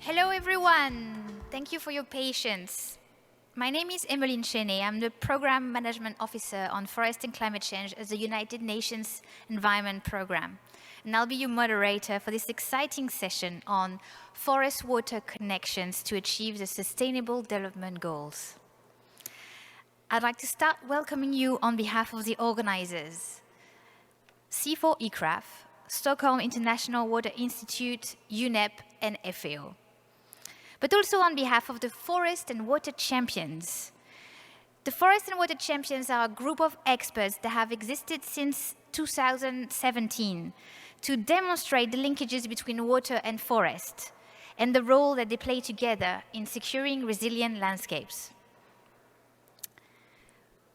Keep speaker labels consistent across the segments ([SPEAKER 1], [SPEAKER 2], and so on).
[SPEAKER 1] Hello everyone, thank you for your patience. My name is Emmeline Cheney. I'm the Program Management Officer on Forest and Climate Change at the United Nations Environment Programme. And I'll be your moderator for this exciting session on forest-water connections to achieve the Sustainable Development Goals. I'd like to start welcoming you on behalf of the organizers. C4ICRAF, Stockholm International Water Institute, UNEP, and FAO. But also on behalf of the Forest and Water Champions. The Forest and Water Champions are a group of experts that have existed since 2017 to demonstrate the linkages between water and forest and the role that they play together in securing resilient landscapes.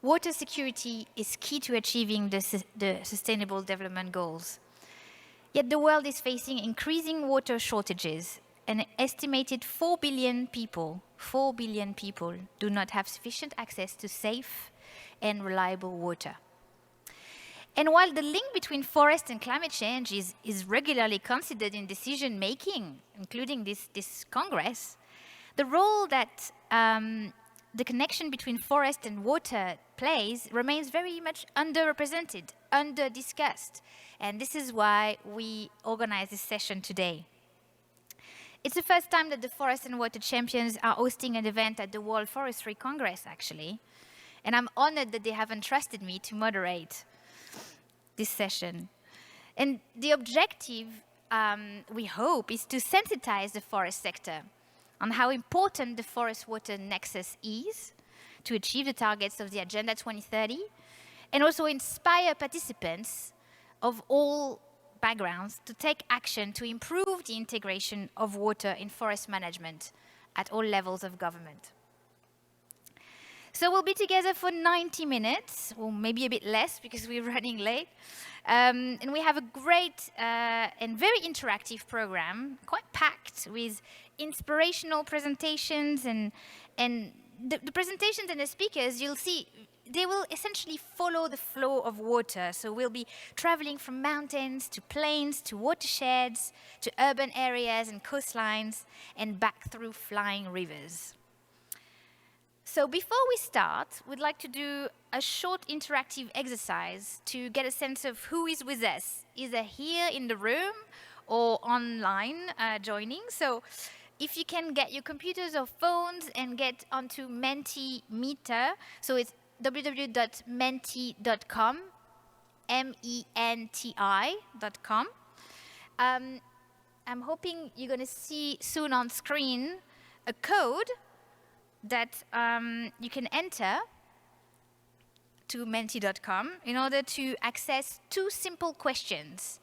[SPEAKER 1] Water security is key to achieving the Sustainable Development Goals. Yet the world is facing increasing water shortages. An estimated 4 billion people do not have sufficient access to safe and reliable water. And while the link between forest and climate change is regularly considered in decision-making, including this Congress, the role that the connection between forest and water plays remains very much underrepresented, under-discussed. And this is why we organize this session today. It's the first time that the Forest and Water Champions are hosting an event at the World Forestry Congress, actually. And I'm honored that they have entrusted me to moderate this session. And the objective, we hope, is to sensitize the forest sector on how important the forest-water nexus is to achieve the targets of the Agenda 2030, and also inspire participants of all backgrounds to take action to improve the integration of water in forest management at all levels of government. So we'll be together for 90 minutes, or maybe a bit less because we're running late. And we have a great and very interactive program, quite packed with inspirational presentations. And the presentations and the speakers, you'll see, they will essentially follow the flow of water. So we'll be traveling from mountains to plains to watersheds to urban areas and coastlines and back through flying rivers. So before we start, we'd like to do a short interactive exercise to get a sense of who is with us, either here in the room or online joining. So if you can get your computers or phones and get onto Mentimeter, so it's www.menti.com, MENTI.com. I'm hoping you're going to see soon on screen a code that you can enter to menti.com in order to access 2 simple questions.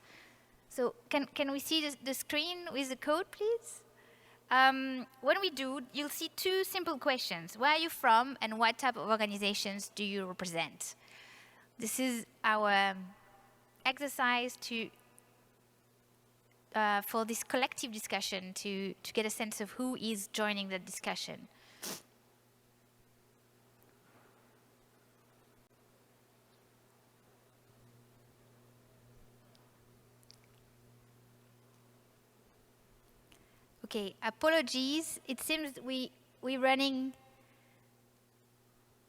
[SPEAKER 1] So can we see the screen with the code, please? When we do, you'll see 2 simple questions. Where are you from and what type of organizations do you represent? This is our exercise for this collective discussion to get a sense of who is joining the discussion. Okay, apologies. It seems we're running.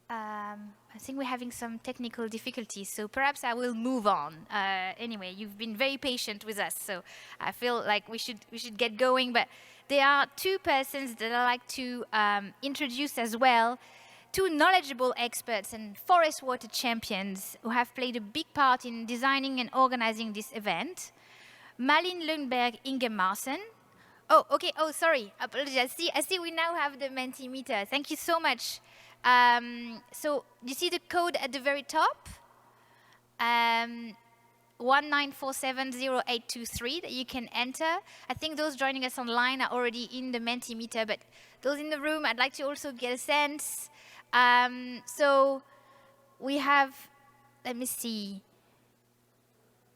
[SPEAKER 1] I think we're having some technical difficulties, so perhaps I will move on. Anyway, you've been very patient with us, so I feel like we should get going. But there are 2 persons that I'd like to introduce as well, 2 knowledgeable experts and forest water champions who have played a big part in designing and organizing this event. Malin Lundberg Ingemarsen. Oh, okay. Oh, sorry. Apologize. I see we now have the Mentimeter. Thank you so much. So you see the code at the very top? 19470823 that you can enter. I think those joining us online are already in the Mentimeter, but those in the room, I'd like to also get a sense. So we have, let me see.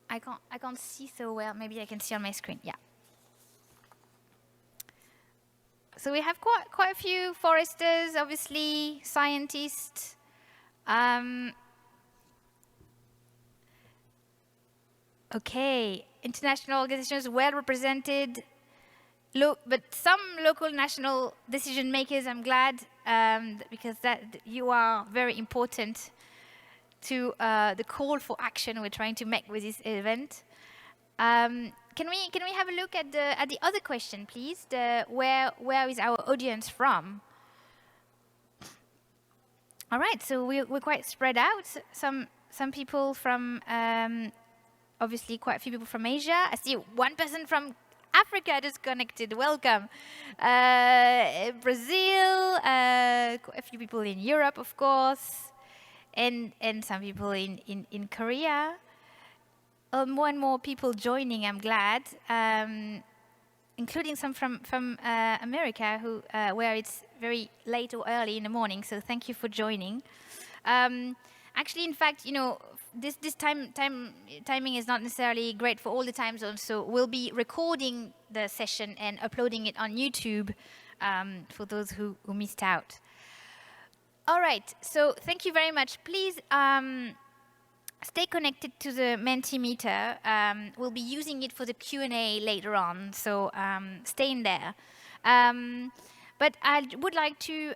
[SPEAKER 1] I can't see so well. Maybe I can see on my screen. Yeah. So we have quite a few foresters, obviously, scientists. Okay, international organizations well represented. but some local national decision makers, I'm glad, because you are very important to the call for action we're trying to make with this event. Can we have a look at the other question, please? Where is our audience from? All right, so we're quite spread out. Some people from obviously quite a few people from Asia. I see one person from Africa just connected. Welcome. Brazil, a few people in Europe, of course, and some people in Korea. More and more people joining, I'm glad, including some from America, where it's very late or early in the morning, so thank you for joining. Actually, in fact, this timing is not necessarily great for all the time zones, so we'll be recording the session and uploading it on YouTube for those who missed out. All right, so thank you very much. Please stay connected to the Mentimeter. We'll be using it for the Q&A later on, so stay in there. But I would like to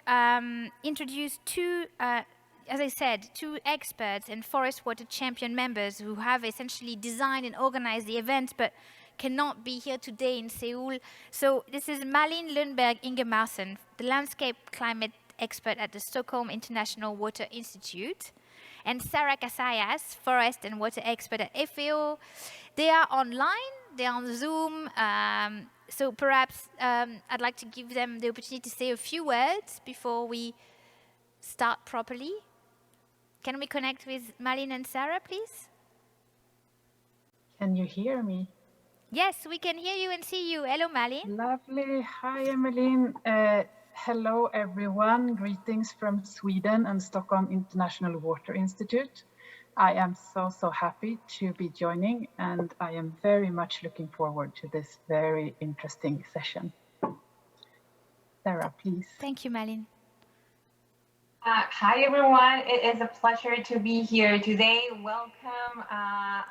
[SPEAKER 1] introduce two, as I said, two experts and Forest Water Champion members who have essentially designed and organized the event, but cannot be here today in Seoul. So this is Malin Lundberg Ingemarsen, the landscape climate expert at the Stockholm International Water Institute, and Sarah Casayas, forest and water expert at FAO. They are online, they're on Zoom, so perhaps I'd like to give them the opportunity to say a few words before we start properly. Can we connect with Malin and Sarah, please?
[SPEAKER 2] Can you hear me?
[SPEAKER 1] Yes, we can hear you and see you. Hello, Malin.
[SPEAKER 2] Lovely. Hi, Emmeline. Hello, everyone. Greetings from Sweden and Stockholm International Water Institute. I am so happy to be joining, and I am very much looking forward to this very interesting session. Sarah, please.
[SPEAKER 1] Thank you, Malin.
[SPEAKER 3] Hi, everyone. It is a pleasure to be here today. Welcome,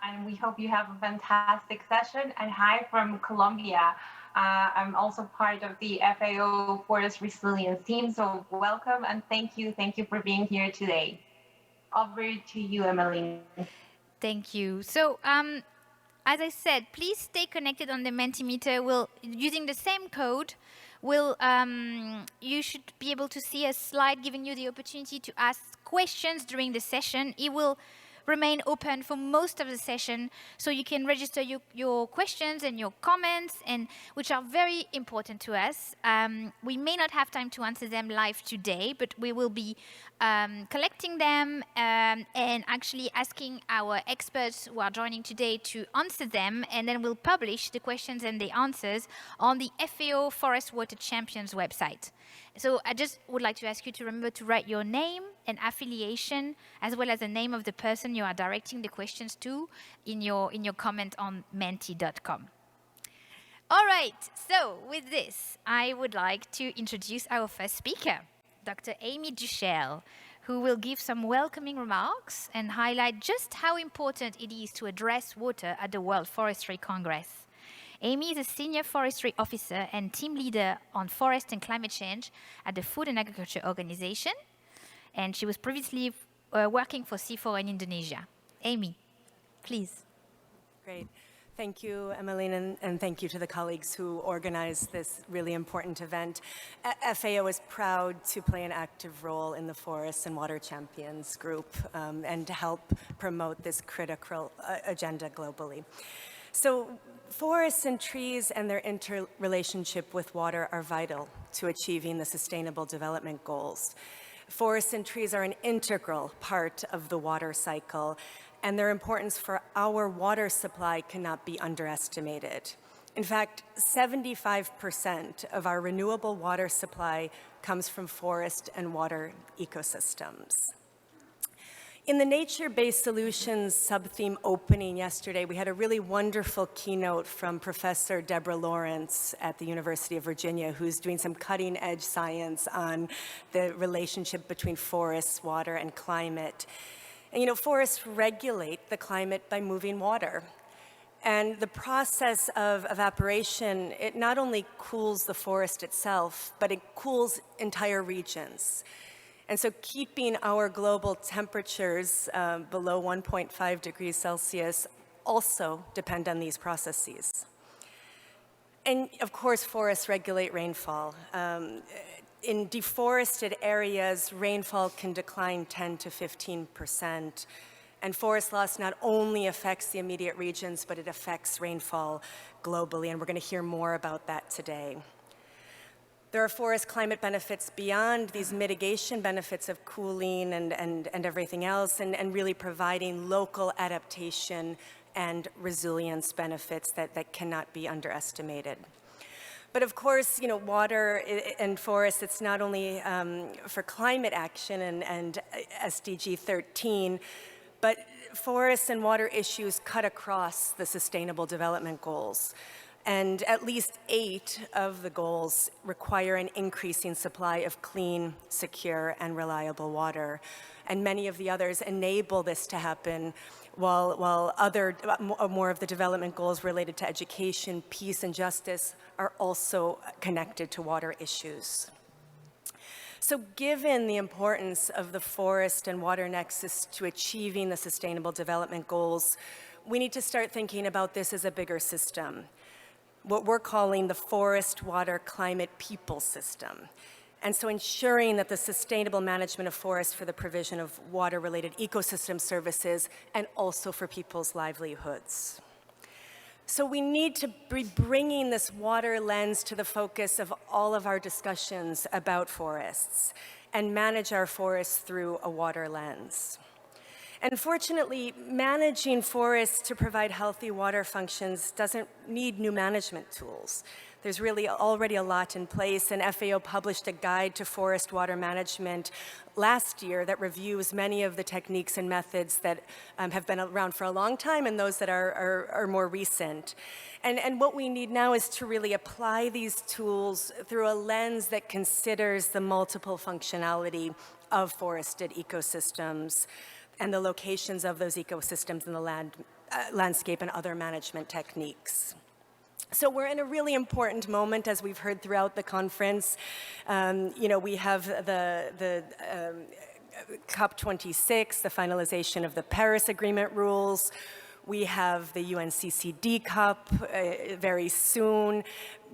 [SPEAKER 3] and we hope you have a fantastic session. And hi from Colombia. I'm also part of the FAO Forest Resilience team, so welcome and thank you for being here today. Over to you, Emmeline.
[SPEAKER 1] Thank you. So, as I said, please stay connected on the Mentimeter. Using the same code, you should be able to see a slide giving you the opportunity to ask questions during the session. It will remain open for most of the session, so you can register your questions and your comments, which are very important to us. We may not have time to answer them live today, but we will be collecting them and actually asking our experts who are joining today to answer them, and then we'll publish the questions and the answers on the FAO Forest Water Champions website. So I just would like to ask you to remember to write your name and affiliation, as well as the name of the person you are directing the questions to in your comment on menti.com. All right, so with this, I would like to introduce our first speaker, Dr. Amy Duchel, who will give some welcoming remarks and highlight just how important it is to address water at the World Forestry Congress. Amy is a senior forestry officer and team leader on forest and climate change at the Food and Agriculture Organization, and she was previously working for C4 in Indonesia. Amy, please.
[SPEAKER 4] Great. Thank you, Emmeline, and thank you to the colleagues who organized this really important event. FAO is proud to play an active role in the Forests and Water Champions group and to help promote this critical agenda globally. So forests and trees and their interrelationship with water are vital to achieving the Sustainable Development Goals. Forests and trees are an integral part of the water cycle, and their importance for our water supply cannot be underestimated. In fact, 75% of our renewable water supply comes from forest and water ecosystems. In the Nature-Based Solutions sub-theme opening yesterday, we had a really wonderful keynote from Professor Deborah Lawrence at the University of Virginia, who's doing some cutting-edge science on the relationship between forests, water, and climate. And forests regulate the climate by moving water. And the process of evaporation, it not only cools the forest itself, but it cools entire regions. And so keeping our global temperatures below 1.5 degrees Celsius also depend on these processes. And of course, forests regulate rainfall. In deforested areas, rainfall can decline 10 to 15%. And forest loss not only affects the immediate regions, but it affects rainfall globally, and we're going to hear more about that today. There are forest climate benefits beyond these mitigation benefits of cooling and everything else, and really providing local adaptation and resilience benefits that cannot be underestimated. But of course, water and forests, it's not only for climate action and SDG 13, but forests and water issues cut across the Sustainable Development Goals. And at least 8 of the goals require an increasing supply of clean, secure, and reliable water. And many of the others enable this to happen, while more of the development goals related to education, peace, and justice are also connected to water issues. So given the importance of the forest and water nexus to achieving the Sustainable Development Goals, we need to start thinking about this as a bigger system, what we're calling the forest, water, climate, people system. And so ensuring that the sustainable management of forests for the provision of water-related ecosystem services and also for people's livelihoods. So we need to be bringing this water lens to the focus of all of our discussions about forests and manage our forests through a water lens. And fortunately, managing forests to provide healthy water functions doesn't need new management tools. There's really already a lot in place, and FAO published a guide to forest water management last year that reviews many of the techniques and methods that have been around for a long time and those that are more recent. And what we need now is to really apply these tools through a lens that considers the multiple functionality of forested ecosystems and the locations of those ecosystems in the landscape and other management techniques. So we're in a really important moment, as we've heard throughout the conference. We have the COP26, the finalization of the Paris Agreement rules. We have the UNCCD COP very soon.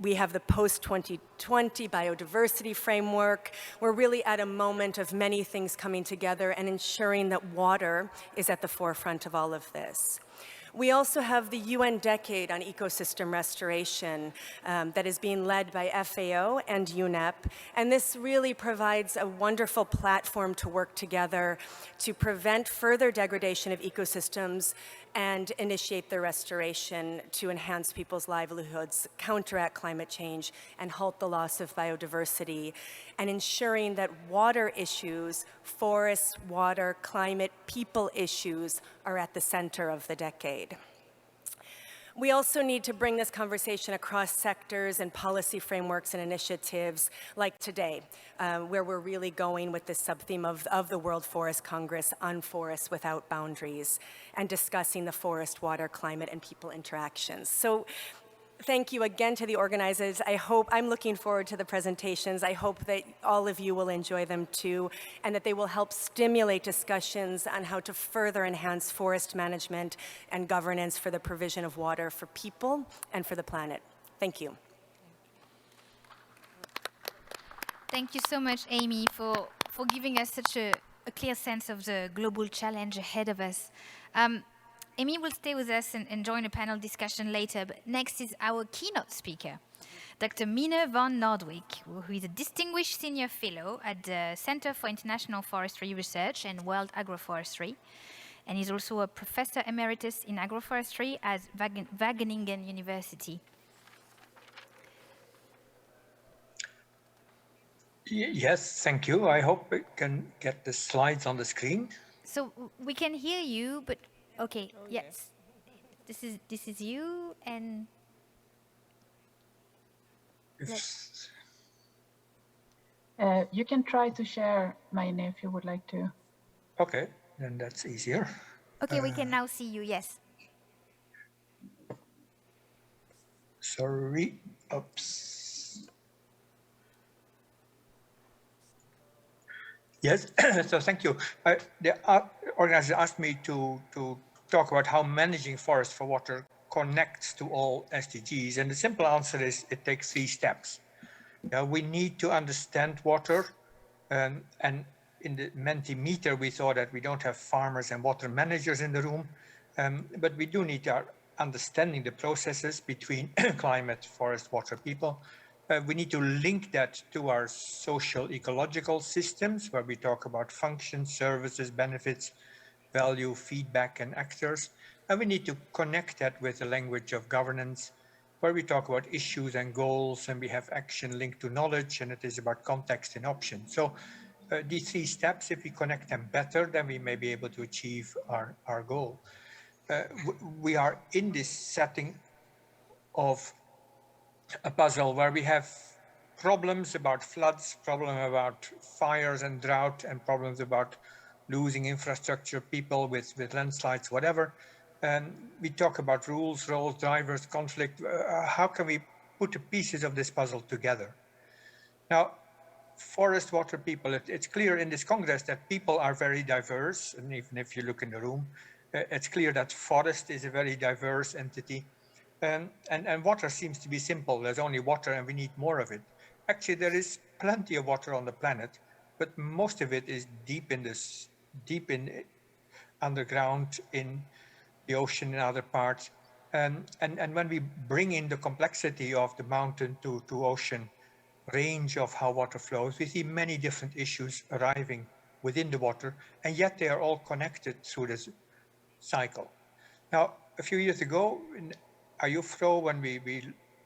[SPEAKER 4] We have the post-2020 biodiversity framework. We're really at a moment of many things coming together and ensuring that water is at the forefront of all of this. We also have the UN Decade on Ecosystem Restoration that is being led by FAO and UNEP, and this really provides a wonderful platform to work together to prevent further degradation of ecosystems and initiate their restoration to enhance people's livelihoods, counteract climate change, and halt the loss of biodiversity, and ensuring that water issues, forests, water, climate, people issues are at the center of the decade. We also need to bring this conversation across sectors and policy frameworks and initiatives like today, where we're really going with this sub-theme of the World Forest Congress on forests without boundaries and discussing the forest, water, climate, and people interactions. So thank you again to the organizers. I'm looking forward to the presentations. I hope that all of you will enjoy them too, and that they will help stimulate discussions on how to further enhance forest management and governance for the provision of water for people and for the planet. Thank you.
[SPEAKER 1] Thank you so much, Amy, for giving us such a clear sense of the global challenge ahead of us. Amy will stay with us and join a panel discussion later, but next is our keynote speaker, Dr. Mine van Noordwijk, who is a distinguished senior fellow at the Center for International Forestry Research and World Agroforestry, and is also a professor emeritus in agroforestry at Wageningen University.
[SPEAKER 5] Yes, thank you. I hope we can get the slides on the screen.
[SPEAKER 1] So we can hear you, but okay, yes. This is you, and
[SPEAKER 2] you can try to share, Maine, if you would like to.
[SPEAKER 5] Okay, then that's easier.
[SPEAKER 1] okay, we can now see you, yes.
[SPEAKER 5] Sorry, oops. Yes, so thank you. The organizer asked me to talk about how managing forest for water connects to all SDGs. And the simple answer is it takes 3 steps. We need to understand water. And in the Mentimeter, we saw that we don't have farmers and water managers in the room. But we do need our understanding the processes between climate, forest, water, people. We need to link that to our social ecological systems, where we talk about functions, services, benefits, value, feedback, and actors. And we need to connect that with the language of governance, where we talk about issues and goals, and we have action linked to knowledge, and it is about context and options. So these 3 steps, if we connect them better, then we may be able to achieve our goal. We are in this setting of a puzzle where we have problems about floods, problems about fires and drought, and problems about losing infrastructure, people with landslides, whatever. We talk about rules, roles, drivers, conflict. How can we put the pieces of this puzzle together? Now, forest, water, people, it's clear in this Congress that people are very diverse. And even if you look in the room, it's clear that forest is a very diverse entity. And water seems to be simple. There's only water and we need more of it. Actually, there is plenty of water on the planet, but most of it is deep in underground, in the ocean and other parts. And when we bring in the complexity of the mountain to ocean range of how water flows, we see many different issues arriving within the water, and yet they are all connected through this cycle. Now, a few years ago, in Ayufro, when we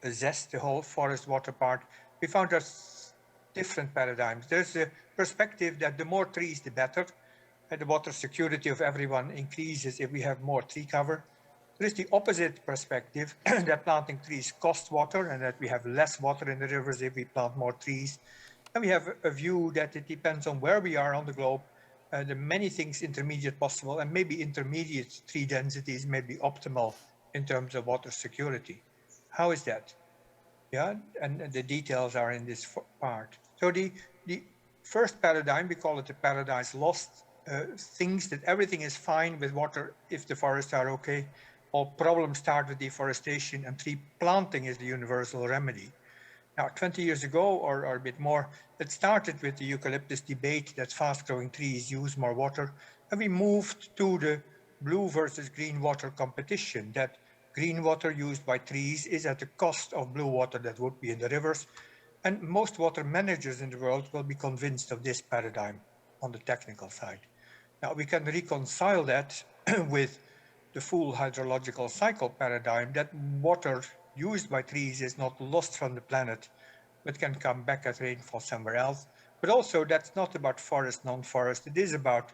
[SPEAKER 5] assessed the whole forest water part, we found there's different paradigms. There's the perspective that the more trees, the better, and the water security of everyone increases if we have more tree cover. There is the opposite perspective that planting trees costs water and that we have less water in the rivers if we plant more trees. And we have a view that it depends on where we are on the globe. There are many things intermediate possible, and maybe intermediate tree densities may be optimal in terms of water security. How is that? Yeah, and the details are in this part. So the first paradigm, we call it the paradise lost, thinks that everything is fine with water if the forests are okay. All problems start with deforestation, and tree planting is the universal remedy. Now, 20 years ago, or a bit more, it started with the eucalyptus debate that fast-growing trees use more water, and we moved to the blue versus green water competition, that green water used by trees is at the cost of blue water that would be in the rivers, and most water managers in the world will be convinced of this paradigm on the technical side. Now, we can reconcile that with the full hydrological cycle paradigm, that water used by trees is not lost from the planet, but can come back as rainfall somewhere else. But also, that's not about forest, non-forest. It is about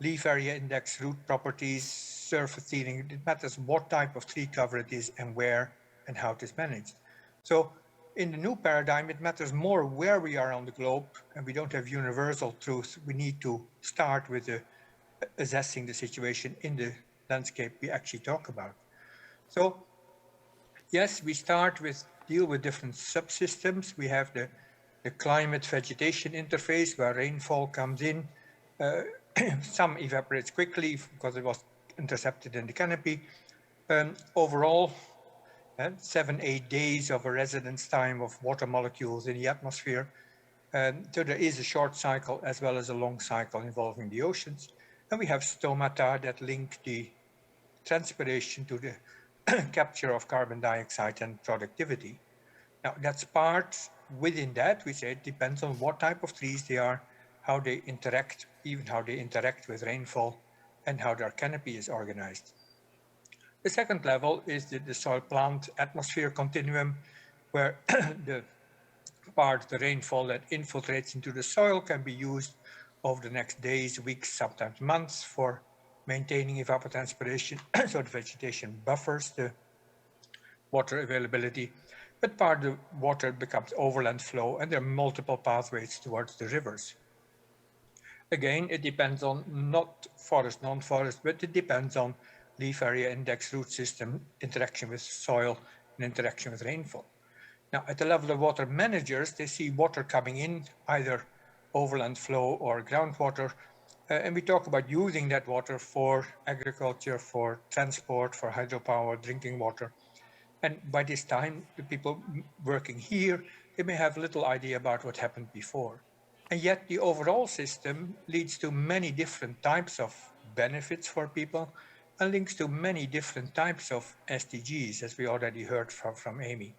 [SPEAKER 5] leaf area index, root properties, surface seeding. It matters what type of tree cover it is and where and how it is managed. So in the new paradigm, it matters more where we are on the globe, and we don't have universal truth. We need to start with assessing the situation in the landscape we actually talk about. So yes, we start with deal with different subsystems. We have the climate vegetation interface where rainfall comes in. Some evaporates quickly because it was intercepted in the canopy. Overall, 7-8 days of a residence time of water molecules in the atmosphere. So there is a short cycle as well as a long cycle involving the oceans. And we have stomata that link the transpiration to the capture of carbon dioxide and productivity. Now, that's part within that. We say it depends on what type of trees they are, how they interact, even how they interact with rainfall, and how their canopy is organized. The second level is the soil plant atmosphere continuum, where the part of the rainfall that infiltrates into the soil can be used over the next days, weeks, sometimes months for maintaining evapotranspiration, so the vegetation buffers the water availability, but part of the water becomes overland flow, and there are multiple pathways towards the rivers. Again, it depends on not forest, non-forest, but it depends on leaf area index, root system, interaction with soil, in interaction with rainfall. Now, at the level of water managers, they see water coming in, either overland flow or groundwater, and we talk about using that water for agriculture, for transport, for hydropower, drinking water. And by this time, the people working here, they may have little idea about what happened before. And yet the overall system leads to many different types of benefits for people and links to many different types of SDGs, as we already heard from Amy.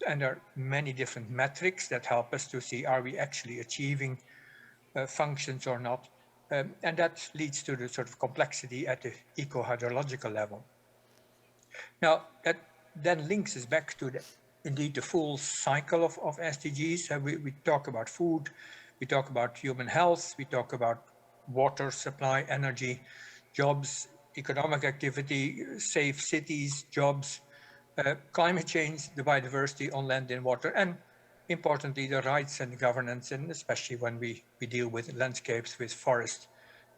[SPEAKER 5] And there are many different metrics that help us to see, are we actually achieving functions or not? And that leads to the sort of complexity at the eco-hydrological level. Now, that then links us back to indeed the full cycle of SDGs. We talk about food, we talk about human health, we talk about water supply, energy, jobs, economic activity, safe cities, jobs, climate change, the biodiversity on land and water, and importantly, the rights and governance, and especially when we deal with landscapes, with forests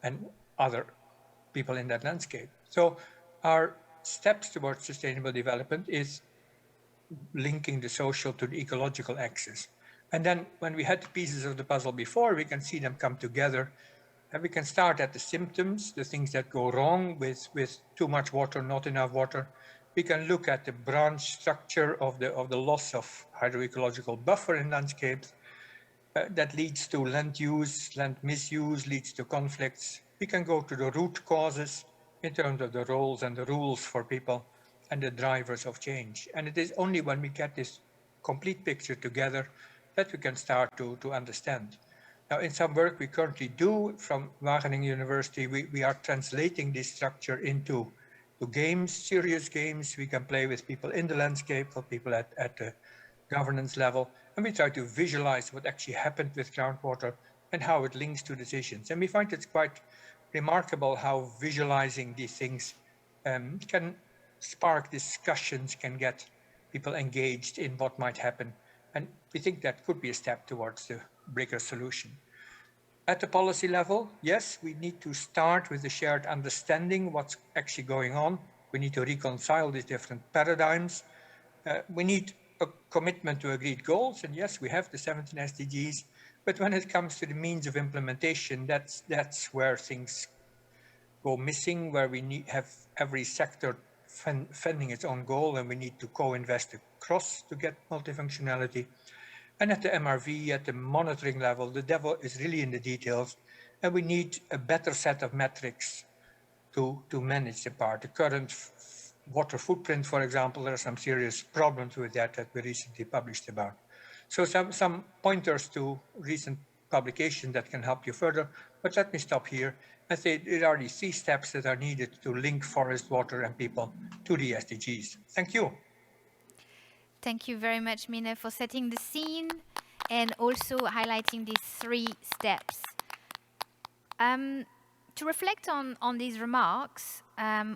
[SPEAKER 5] and other people in that landscape. So our steps towards sustainable development is linking the social to the ecological axis. And then when we had the pieces of the puzzle before, we can see them come together. And we can start at the symptoms, the things that go wrong with too much water, not enough water. We can look at the branch structure of the loss of hydroecological buffer in landscapes. That leads to land use, land misuse, leads to conflicts. We can go to the root causes in terms of the roles and the rules for people and the drivers of change. And it is only when we get this complete picture together that we can start to understand. Now, in some work we currently do from Wageningen University, we are translating this structure into games, serious games. We can play with people in the landscape, for people at the governance level, and we try to visualize what actually happened with groundwater and how it links to decisions. And we find it's quite remarkable how visualizing these things can spark discussions, can get people engaged in what might happen. And we think that could be a step towards the bigger solution. At the policy level, yes, we need to start with the shared understanding what's actually going on. We need to reconcile these different paradigms. We need a commitment to agreed goals, and yes, we have the 17 SDGs, but when it comes to the means of implementation, that's where things go missing, where we have every sector funding its own goal, and we need to co-invest across to get multifunctionality. And at the MRV, at the monitoring level, the devil is really in the details, and we need a better set of metrics to manage the part. The current water footprint, for example, there are some serious problems with that we recently published about. So some pointers to recent publications that can help you further, but let me stop here and say there are these 3 steps that are needed to link forest, water, and people to the SDGs. Thank you.
[SPEAKER 1] Thank you very much, Mina, for setting the scene and also highlighting these 3 steps. To reflect on these remarks,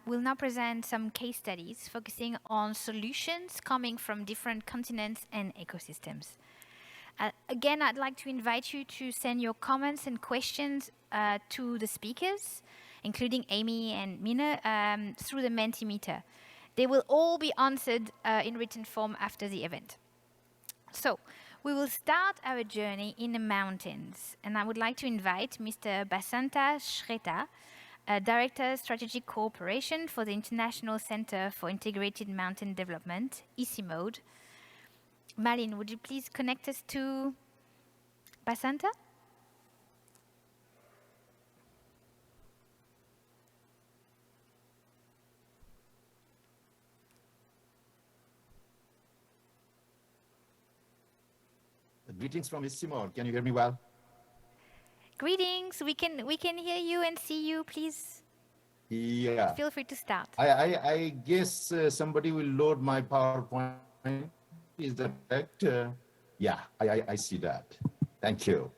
[SPEAKER 1] we'll now present some case studies focusing on solutions coming from different continents and ecosystems. Again, I'd like to invite you to send your comments and questions to the speakers, including Amy and Mina, through the Mentimeter. They will all be answered in written form after the event. So, we will start our journey in the mountains, and I would like to invite Mr. Basanta Shreta, Director Strategic Cooperation for the International Center for Integrated Mountain Development, ICIMODE. Malin, would you please connect us to Basanta?
[SPEAKER 6] Greetings from ICIMODE. Can you hear me well?
[SPEAKER 1] Greetings. We can hear you and see you. Please.
[SPEAKER 6] Yeah.
[SPEAKER 1] Feel free to start.
[SPEAKER 6] I guess somebody will load my PowerPoint. Is that correct? Yeah, I see that. Thank you.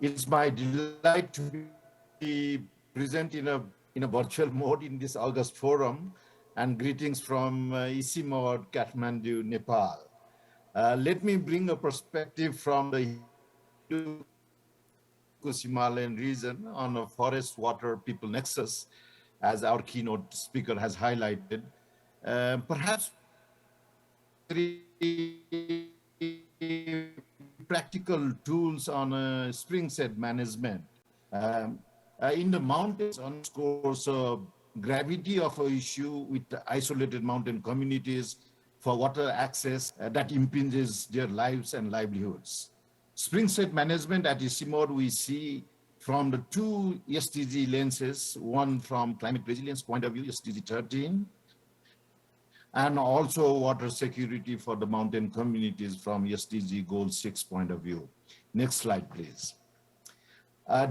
[SPEAKER 6] It's my delight to be present in a virtual mode in this August forum, and greetings from ICIMODE, Kathmandu, Nepal. Let me bring a perspective from the Himalayan region on a forest water people nexus, as our keynote speaker has highlighted. Perhaps practical tools on spring set management. In the mountains underscores gravity of an issue with isolated mountain communities for water access that impinges their lives and livelihoods. Spring set management at ICIMOD we see from the two SDG lenses, one from climate resilience point of view, SDG 13, and also water security for the mountain communities from SDG Goal 6 point of view. Next slide, please.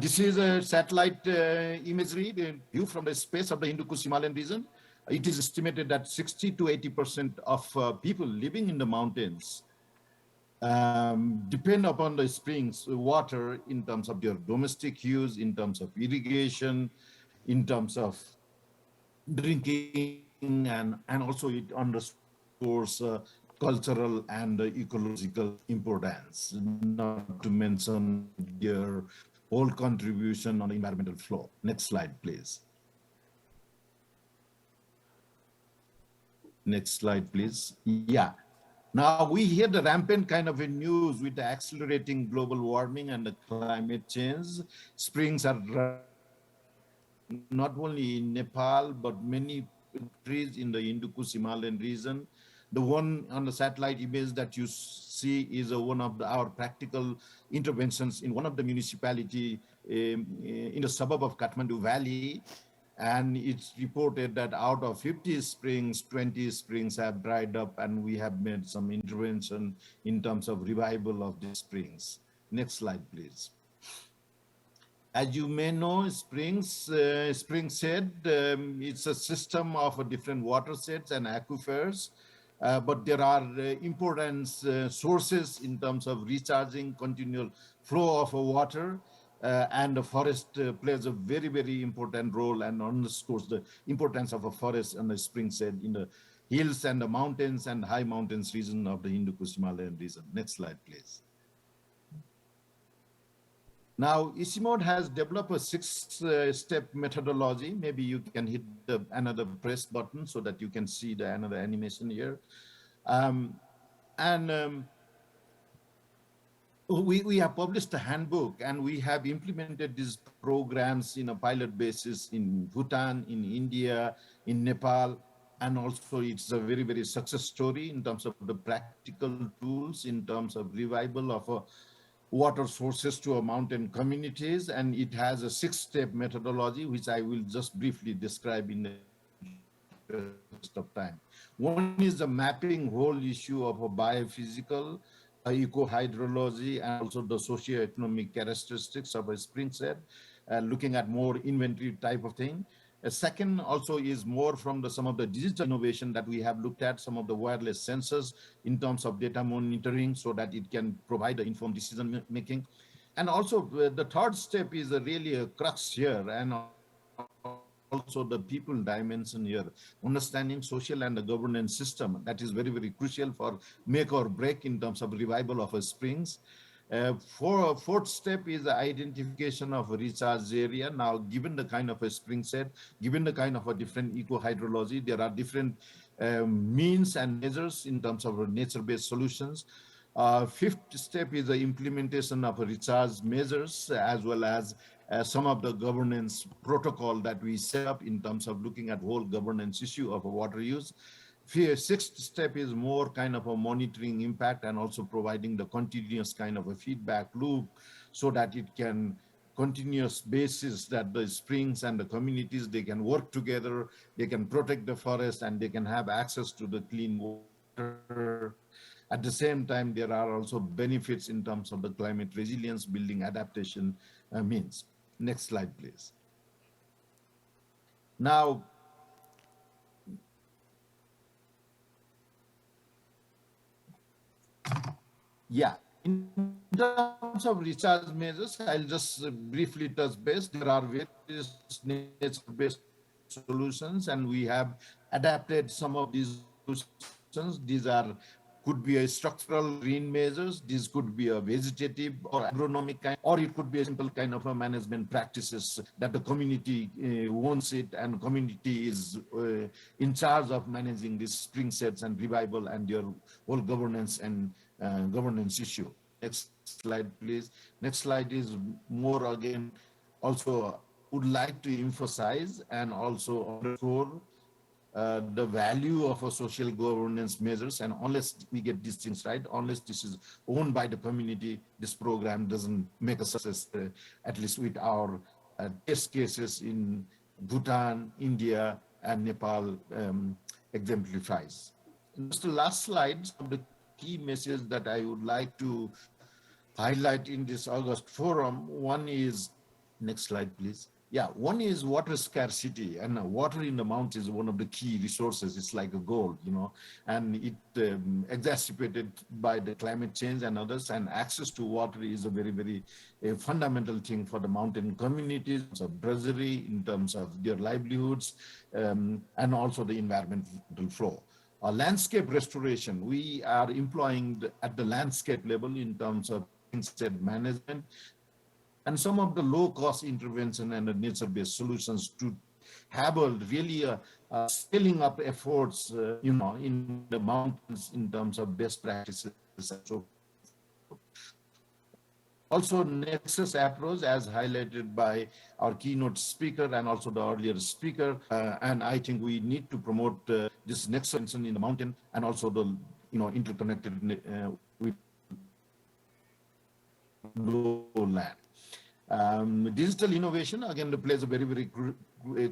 [SPEAKER 6] This is a satellite imagery, the view from the space of the Hindu Kush Himalayan region. It is estimated that 60 to 80% of people living in the mountains depend upon the springs water in terms of their domestic use, in terms of irrigation, in terms of drinking, and also it underscores cultural and ecological importance, not to mention their whole contribution on the environmental flow. Next slide, please. Next slide, please. Yeah. Now we hear the rampant kind of a news with the accelerating global warming and the climate change. Springs are not only in Nepal, but many countries in the Hindu Kush Himalayan region. The one on the satellite image that you see is one of our practical interventions in one of the municipality in the suburb of Kathmandu Valley. And it's reported that out of 50 springs, 20 springs have dried up, and we have made some intervention in terms of revival of the springs. Next slide, please. As you may know, spring set, it's a system of different water sets and aquifers, but there are important sources in terms of recharging, continual flow of water, and the forest plays a very, very important role and underscores the importance of a forest and a spring set in the hills and the mountains and high mountains region of the Hindu Kush Himalayan region. Next slide, please. Now, ICIMOD has developed a six-step methodology. Maybe you can hit another press button so that you can see the another animation here. We have published a handbook, and we have implemented these programs in a pilot basis in Bhutan, in India, in Nepal, and also it's a very, very success story in terms of the practical tools, in terms of revival of water sources to our mountain communities, and it has a six-step methodology, which I will just briefly describe in the interest of time. One is the mapping whole issue of a biophysical, eco-hydrology, and also the socio-economic characteristics of a spring set, looking at more inventory type of thing. A second also is more from some of the digital innovation that we have looked at, some of the wireless sensors in terms of data monitoring so that it can provide the informed decision making. And also the third step is really a crux here, and also the people dimension here, understanding social and the governance system. That is very, very crucial for make or break in terms of revival of springs. Fourth step is the identification of a recharge area. Now, given the kind of a spring set, given the kind of a different eco-hydrology, there are different means and measures in terms of nature-based solutions. Fifth step is the implementation of recharge measures, as well as some of the governance protocol that we set up in terms of looking at whole governance issue of water use. Sixth step is more kind of a monitoring impact and also providing the continuous kind of a feedback loop so that it can continuous basis that the springs and the communities, they can work together, they can protect the forest, and they can have access to the clean water. At the same time, there are also benefits in terms of the climate resilience, building adaptation means. Next slide, please. Now, yeah, in terms of recharge measures, I'll just briefly touch base. There are various nature-based solutions, and we have adapted some of these solutions. These are could be a structural green measures. This could be a vegetative or agronomic kind, or it could be a simple kind of a management practices that the community wants it, and community is in charge of managing these spring sets and revival and your whole governance and governance issue. Next slide, please. Next slide is more again, also would like to emphasize and also underscore the value of a social governance measures, and unless we get these things right, unless this is owned by the community, this program doesn't make a success, at least with our test cases in Bhutan, India, and Nepal exemplifies. Just the last slide, some of the key messages that I would like to highlight in this August forum. One is, next slide, please. Yeah, one is water scarcity, and water in the mountains is one of the key resources. It's like a gold, you know, and it exacerbated by the climate change and others, and access to water is a very, very fundamental thing for the mountain communities, of treasury, in terms of their livelihoods, and also the environmental flow. Landscape restoration, we are employing at the landscape level in terms of instead management, and some of the low-cost intervention and the nature-based solutions to have a really scaling up efforts, you know, in the mountains in terms of best practices. So also nexus approach, as highlighted by our keynote speaker and also the earlier speaker, and I think we need to promote this nexus in the mountain, and also the, you know, interconnected with lowland. Digital innovation, again, plays a very, very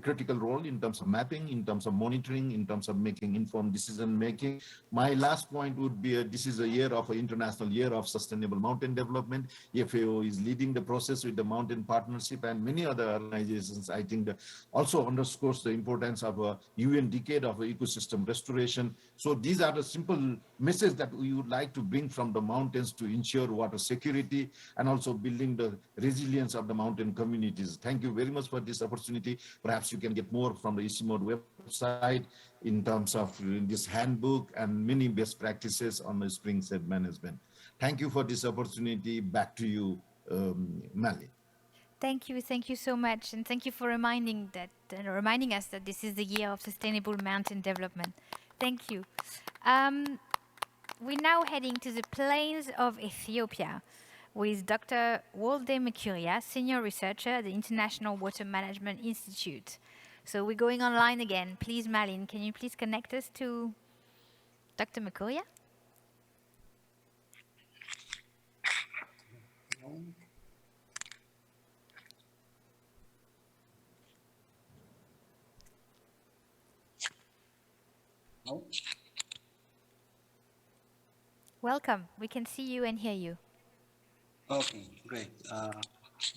[SPEAKER 6] critical role in terms of mapping, in terms of monitoring, in terms of making informed decision making. My last point would be, this is a year of an International Year of Sustainable Mountain Development. FAO is leading the process with the Mountain Partnership and many other organizations. I think that also underscores the importance of a UN decade of ecosystem restoration. So these are the simple messages that we would like to bring from the mountains to ensure water security and also building the resilience of the mountain communities. Thank you very much for this opportunity. Perhaps you can get more from the ICIMOD website in terms of this handbook and many best practices on the spring set management. Thank you for this opportunity. Back to you, Mali.
[SPEAKER 1] Thank you so much, and thank you for reminding us that this is the year of sustainable mountain development. Thank you. We're now heading to the plains of Ethiopia with Dr. Wolde Mekuria, Senior Researcher at the International Water Management Institute. So we're going online again. Please, Malin, can you please connect us to Dr. Mekuria?
[SPEAKER 7] No?
[SPEAKER 1] Welcome. We can see you and hear you.
[SPEAKER 7] Okay, great.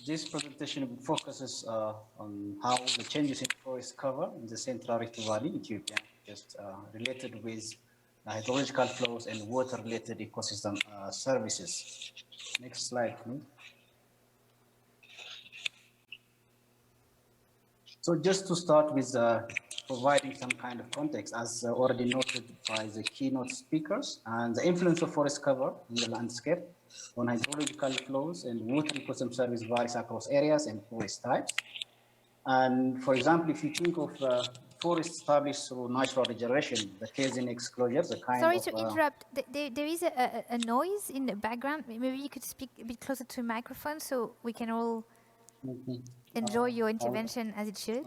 [SPEAKER 7] This presentation focuses on how the changes in forest cover in the Central Rift Valley, Ethiopia, just related with hydrological flows and water-related ecosystem services. Next slide, please. So just to start with providing some kind of context, as already noted by the keynote speakers, and the influence of forest cover in the landscape on hydrological flows and water ecosystem service varies across areas and forest types. And for example, if you think of forests established through natural regeneration, the casing exclosures, the kind
[SPEAKER 1] Sorry
[SPEAKER 7] of...
[SPEAKER 1] to interrupt. There is a noise in the background. Maybe you could speak a bit closer to the microphone so we can all enjoy your intervention as it should.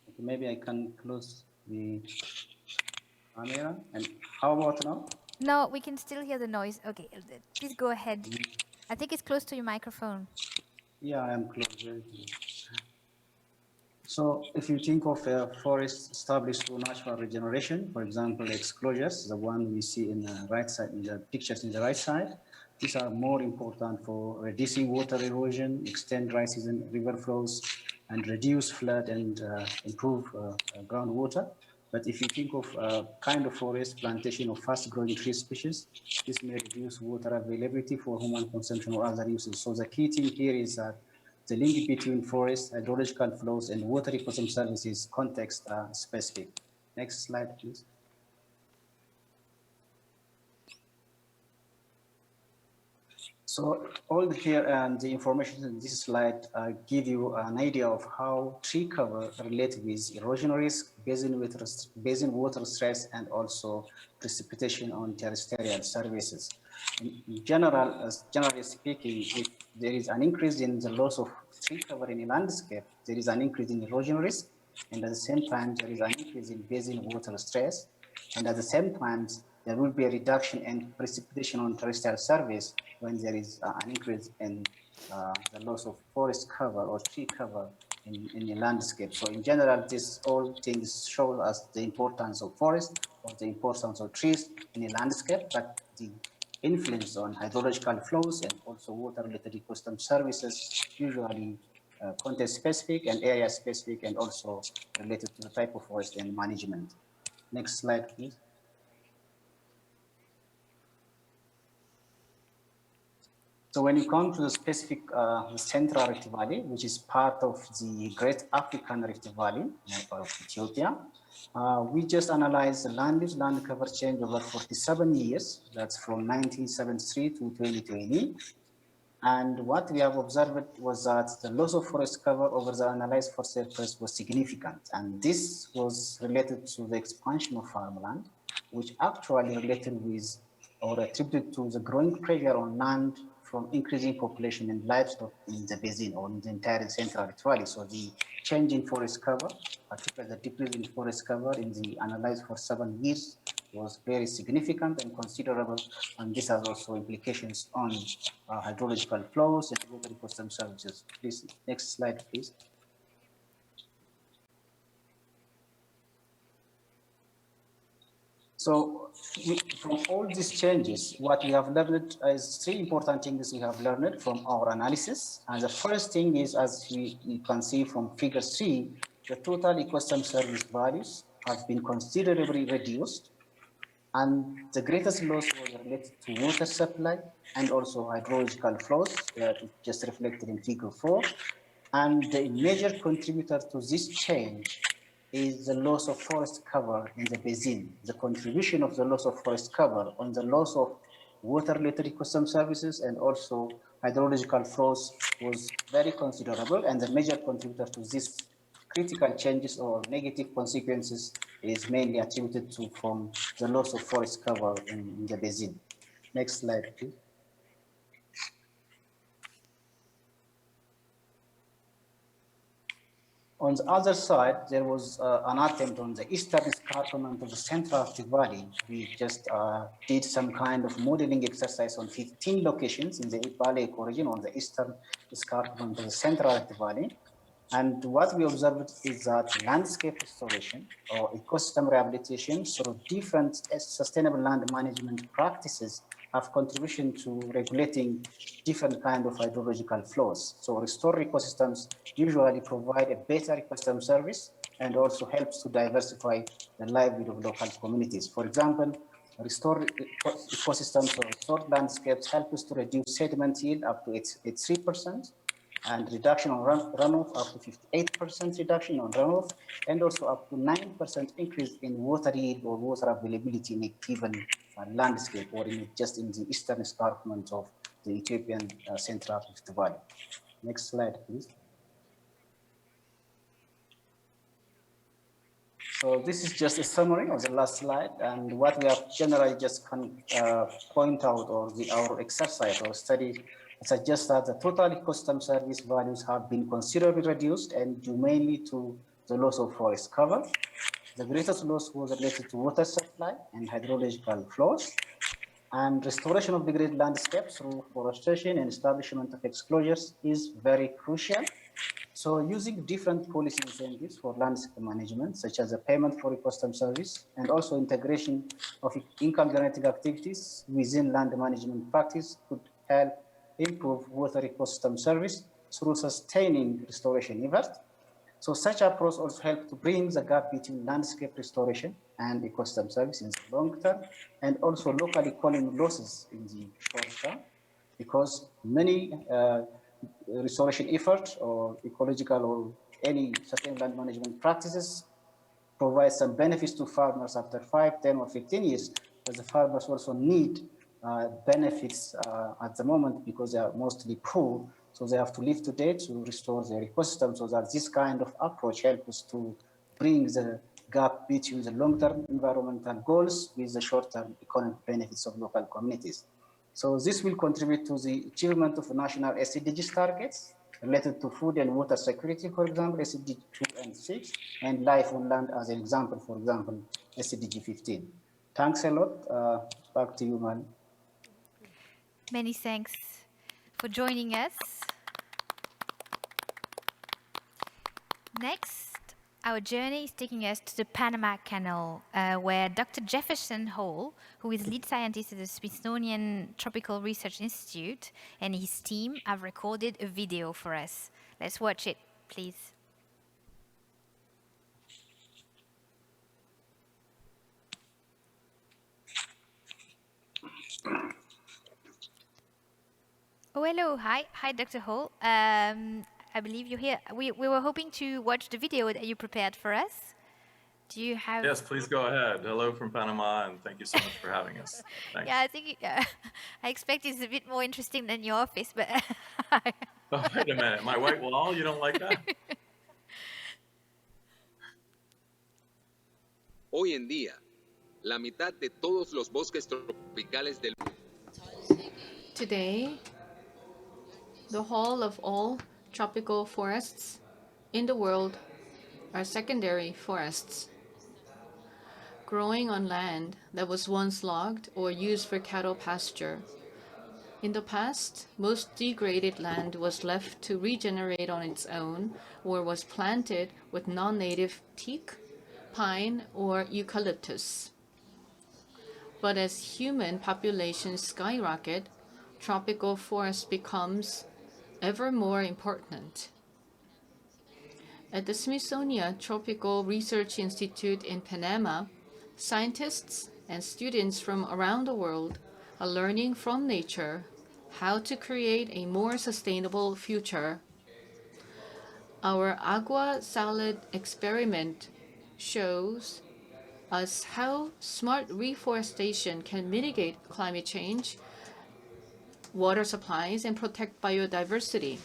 [SPEAKER 7] Okay, maybe I can close the camera. And how about now?
[SPEAKER 1] No, we can still hear the noise. Okay, please go ahead. I think it's close to your microphone.
[SPEAKER 7] Yeah, I am close. So if you think of a forest established through natural regeneration, for example, exclosures, the one we see in the right side, in the pictures in the right side, these are more important for reducing water erosion, extend dry season river flows, and reduce flood and improve groundwater. But if you think of kind of forest plantation of fast-growing tree species, this may reduce water availability for human consumption or other uses. So the key thing here is that the link between forest, hydrological flows, and water ecosystem services context specific. Next slide, please. So all here and the information in this slide give you an idea of how tree cover relates with erosion risk, basin water stress, and also precipitation on terrestrial surfaces. In general, generally speaking, if there is an increase in the loss of tree cover in a landscape, there is an increase in erosion risk, and at the same time, there is an increase in basin water stress, and at the same time, there will be a reduction in precipitation on terrestrial surface when there is an increase in the loss of forest cover or tree cover in the landscape. So in general, this all things show us the importance of forest or the importance of trees in the landscape, but the influence on hydrological flows and also water-related ecosystem services usually context specific and area specific and also related to the type of forest and management. Next slide, please. So when you come to the specific Central Rift Valley, which is part of the Great African Rift Valley of Ethiopia, we just analyzed the land use land cover change over 47 years. That's from 1973 to 2020. And what we have observed was that the loss of forest cover over the analyzed forest surface was significant. And this was related to the expansion of farmland, which actually related with or attributed to the growing pressure on land from increasing population and livestock in the basin or in the entire Central Rift Valley. So the change in forest cover, particularly the decrease in forest cover in the analyzed for 7 years, was very significant and considerable, and this has also implications on hydrological flows and water ecosystem services. Please, next slide, please. So from all these changes, what we have learned is 3 important things we have learned from our analysis. And the first thing is, as you can see from figure 3, the total ecosystem service values have been considerably reduced. And the greatest loss was related to water supply and also hydrological flows, just reflected in figure 4. And the major contributor to this change is the loss of forest cover in the basin. The contribution of the loss of forest cover on the loss of water-related ecosystem services and also hydrological flows was very considerable, and the major contributor to this critical changes or negative consequences is mainly attributed to from the loss of forest cover in the basin. Next slide, please. On the other side, there was an attempt on the eastern escarpment of the Central Rift Valley. We just did some kind of modeling exercise on 15 locations in the valley ecoregion on the eastern escarpment of the Central Rift Valley. And what we observed is that landscape restoration or ecosystem rehabilitation through different sustainable land management practices have contribution to regulating different kind of hydrological flows. So restored ecosystems usually provide a better ecosystem service and also helps to diversify the livelihood of local communities. For example, restored ecosystems or restored landscapes help us to reduce sediment yield up to 3%, and reduction on runoff up to 58% reduction on runoff, and also up to 9% increase in water yield or water availability in a given landscape or just in the eastern escarpment of the Ethiopian Central Rift Valley. Next slide, please. So this is just a summary of the last slide, and what we have generally just point out, or our exercise or study suggests that the total ecosystem service values have been considerably reduced and due mainly to the loss of forest cover. The greatest loss was related to water supply and hydrological flows, and restoration of degraded landscapes through forestation and establishment of exclosures is very crucial. So using different policy incentives for landscape management, such as a payment for ecosystem service, and also integration of income generating activities within land management practice could help improve water ecosystem service through sustaining restoration effort. So such approach also helps to bring the gap between landscape restoration and ecosystem service in the long term, and also local economic losses in the short term, because many restoration efforts or ecological or any sustainable land management practices provide some benefits to farmers after 5, 10, or 15 years, but the farmers also need benefits at the moment because they are mostly poor. So they have to live today to restore their ecosystem, so that this kind of approach helps us to bring the gap between the long-term environmental goals with the short-term economic benefits of local communities. So this will contribute to the achievement of national SDGs targets related to food and water security, for example, SDG 2 and 6, and life on land as an example, for example, SDG 15. Thanks a lot. Back to you, man.
[SPEAKER 1] Many thanks for joining us. Next, our journey is taking us to the Panama Canal, where Dr. Jefferson Hall, who is lead scientist at the Smithsonian Tropical Research Institute, and his team have recorded a video for us. Let's watch it, please. Oh, hello. Hi, Dr. Hall. I believe you're here. We were hoping to watch the video that you prepared for us. Do you have...
[SPEAKER 8] Yes, please go ahead. Hello from Panama, and thank you so much for having us. Thanks.
[SPEAKER 1] Yeah, I think I expect it's a bit more interesting than your office, but...
[SPEAKER 8] Oh, wait a minute. My white wall? You don't like that?
[SPEAKER 9] Hoy en día, la mitad de todos los bosques tropicales del
[SPEAKER 10] Today, the whole of all tropical forests in the world are secondary forests, growing on land that was once logged or used for cattle pasture. In the past, most degraded land was left to regenerate on its own or was planted with non-native teak, pine, or eucalyptus. But as human populations skyrocket, tropical forest becomes ever more important. At the Smithsonian Tropical Research Institute in Panama, scientists and students from around the world are learning from nature how to create a more sustainable future. Our Agua Salad experiment shows us how smart reforestation can mitigate climate change, water supplies, and protect biodiversity.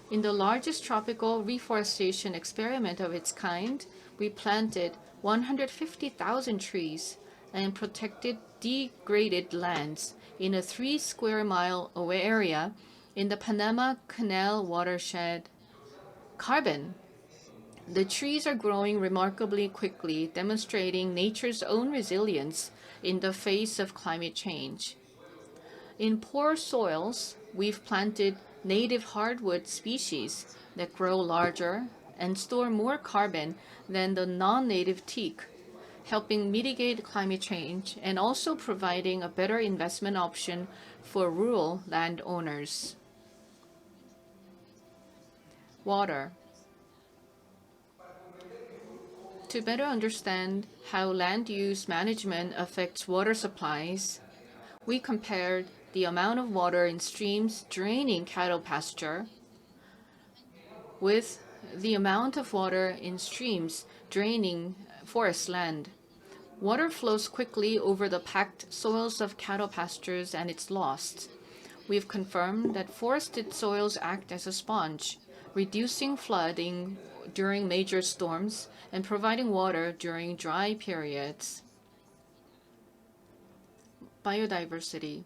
[SPEAKER 10] In the largest tropical reforestation experiment of its kind, we planted 150,000 trees and protected degraded lands in a 3 square mile area in the Panama Canal watershed. Carbon. The trees are growing remarkably quickly, demonstrating nature's own resilience in the face of climate change. In poor soils, we've planted native hardwood species that grow larger and store more carbon than the non-native teak, helping mitigate climate change and also providing a better investment option for rural landowners. Water. To better understand how land use management affects water supplies, we compared the amount of water in streams draining cattle pasture with the amount of water in streams draining forest land. Water flows quickly over the packed soils of cattle pastures and it's lost. We've confirmed that forested soils act as a sponge, reducing flooding during major storms and providing water during dry periods. Biodiversity.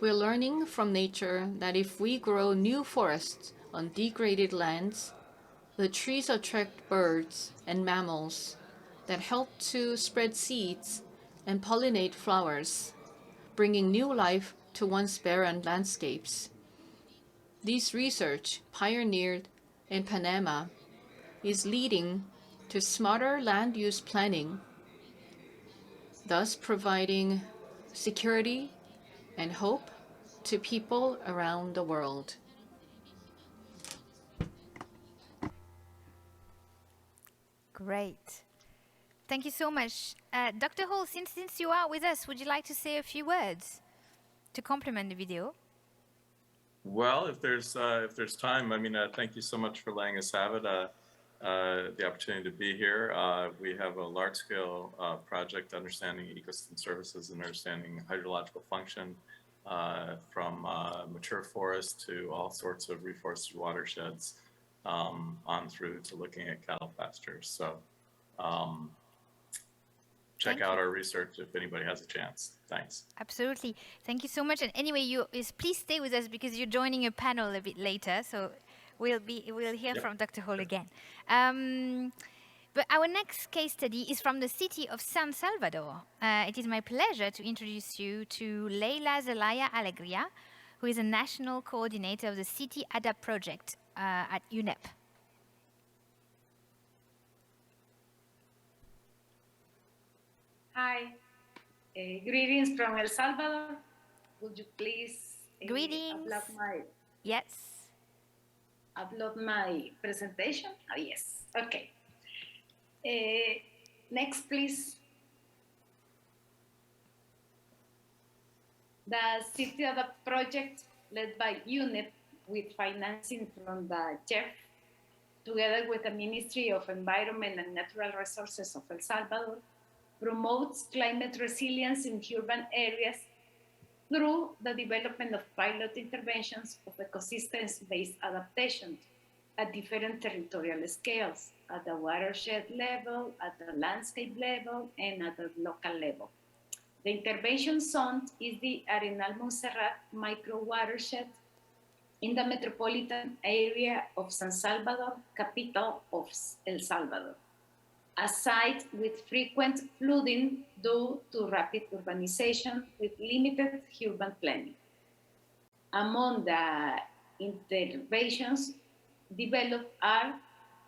[SPEAKER 10] We're learning from nature that if we grow new forests on degraded lands, the trees attract birds and mammals that help to spread seeds and pollinate flowers, bringing new life to once barren landscapes. This research, pioneered in Panama, is leading to smarter land use planning, thus providing security and hope to people around the world.
[SPEAKER 1] Great. Thank you so much. Dr. Hall, since you are with us, would you like to say a few words to complement the video?
[SPEAKER 8] Well, if there's time, I mean, thank you so much for letting us have it. the opportunity to be here. We have a large-scale project understanding ecosystem services and understanding hydrological function from mature forests to all sorts of reforested watersheds on through to looking at cattle pastures. So check out our research if anybody has a chance. Thanks.
[SPEAKER 1] Absolutely. Thank you so much. And anyway, please stay with us because you're joining a panel a bit later. So we'll hear from Dr. Hall again. But our next case study is from the city of San Salvador. It is my pleasure to introduce you to Leila Zelaya Alegria, who is a national coordinator of the City ADAPT project at UNEP.
[SPEAKER 11] Hi, greetings from El Salvador. Would you please upload my presentation? Oh, yes. Okay. Next, please. The City Adapt project, led by UNEP with financing from the CHEF, together with the Ministry of Environment and Natural Resources of El Salvador, promotes climate resilience in urban areas through the development of pilot interventions of ecosystems-based adaptation at different territorial scales, at the watershed level, at the landscape level, and at the local level. The intervention zone is the Arenal Montserrat micro watershed in the metropolitan area of San Salvador, capital of El Salvador, a site with frequent flooding due to rapid urbanization with limited urban planning. Among the interventions developed are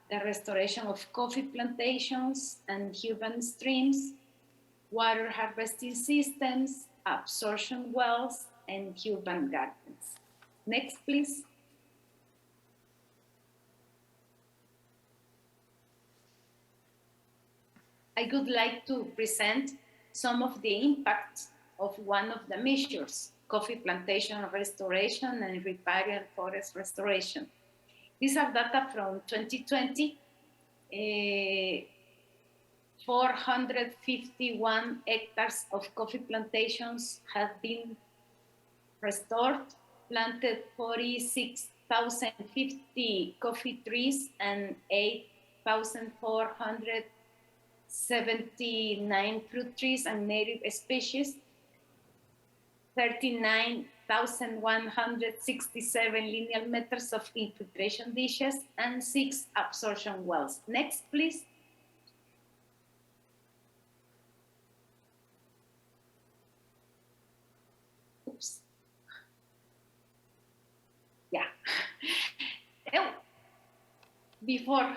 [SPEAKER 11] the restoration of coffee plantations and urban streams, water harvesting systems, absorption wells, and urban gardens. Next, please. I would like to present some of the impacts of one of the measures, coffee plantation restoration and riparian forest restoration. These are data from 2020. 451 hectares of coffee plantations have been restored, planted 46,050 coffee trees and 8,479 fruit trees and native species, 39,167 linear meters of infiltration dishes, and 6 absorption wells. Next, please. Oops. Yeah. Oh. Before,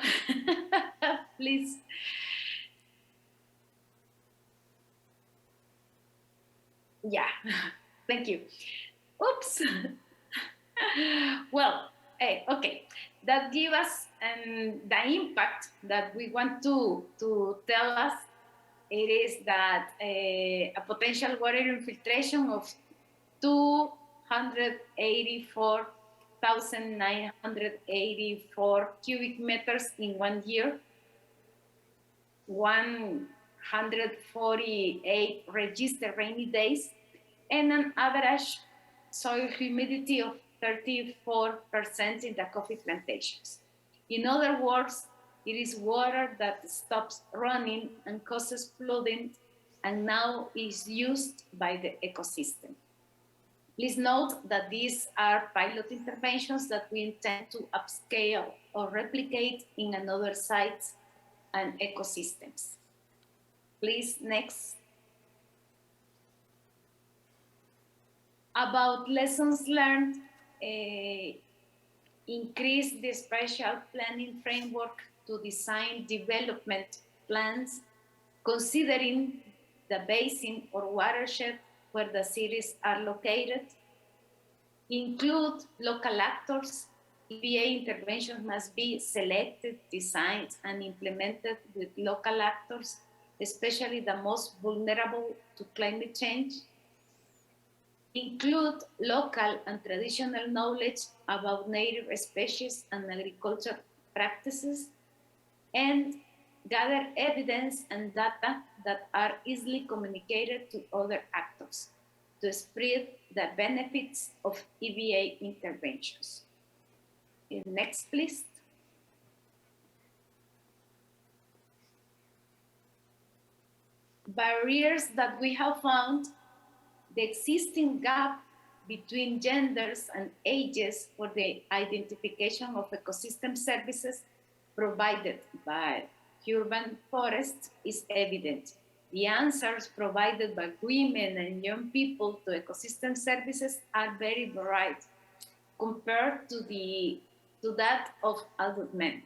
[SPEAKER 11] please. Yeah, thank you. Oops. Well, okay. That gives us the impact that we want to tell us. It is that a potential water infiltration of 284,984 cubic meters in 1 year, 148 registered rainy days, and an average soil humidity of 34% in the coffee plantations. In other words, it is water that stops running and causes flooding and now is used by the ecosystem. Please note that these are pilot interventions that we intend to upscale or replicate in another sites and ecosystems. Please, next. About lessons learned, increase the spatial planning framework to design development plans, considering the basin or watershed where the cities are located, include local actors. EPA interventions must be selected, designed, and implemented with local actors, especially the most vulnerable to climate change. Include local and traditional knowledge about native species and agriculture practices. and gather evidence and data that are easily communicated to other actors to spread the benefits of EVA interventions. Next, please. Barriers that we have found: the existing gap between genders and ages for the identification of ecosystem services provided by urban forests is evident. The answers provided by women and young people to ecosystem services are very varied compared to that of adult men.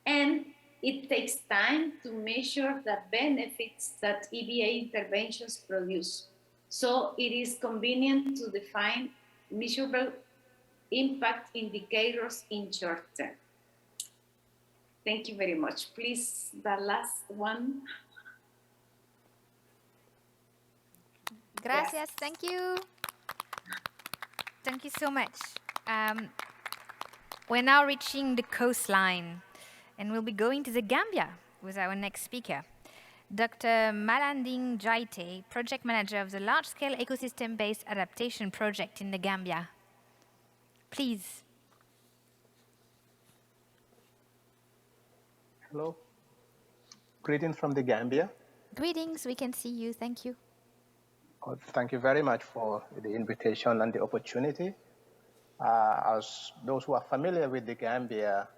[SPEAKER 11] And it takes time to measure the benefits that EVA interventions produce. So it is convenient to define measurable impact indicators in short term. Thank you very much. Please, the last one.
[SPEAKER 1] Gracias,
[SPEAKER 11] Yes.
[SPEAKER 1] thank you. Thank you so much. We're now reaching the coastline, and we'll be going to the Gambia with our next speaker. Dr. Malanding Jaite, Project Manager of the Large-Scale Ecosystem-Based Adaptation Project in the Gambia. Please.
[SPEAKER 12] Hello. Greetings from the Gambia.
[SPEAKER 1] Greetings, we can see you, thank you.
[SPEAKER 12] Thank you very much for the invitation and the opportunity. As those who are familiar with the Gambia,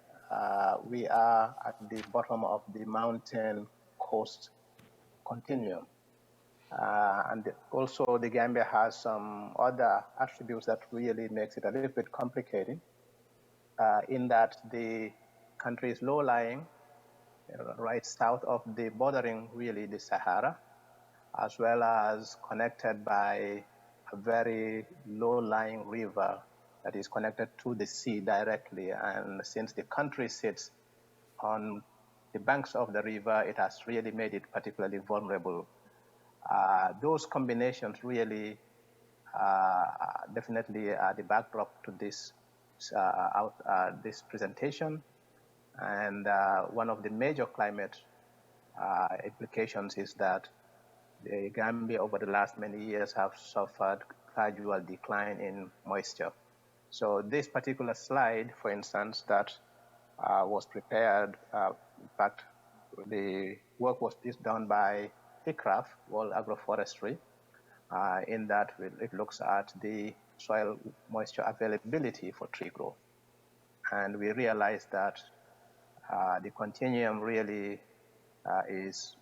[SPEAKER 12] we are at the bottom of the mountain coast continuum. And also the Gambia has some other attributes that really makes it a little bit complicated, in that the country is low-lying, right south of the bordering really the Sahara, as well as connected by a very low-lying river that is connected to the sea directly. And since the country sits on the banks of the river, it has really made it particularly vulnerable. Those combinations really definitely are the backdrop to this, this presentation. And one of the major climate implications is that the Gambia over the last many years have suffered gradual decline in moisture. So this particular slide, for instance, that was prepared, in fact, the work was done by ICRAF, World Agroforestry, in that it looks at the soil moisture availability for tree growth. And we realized that the continuum really is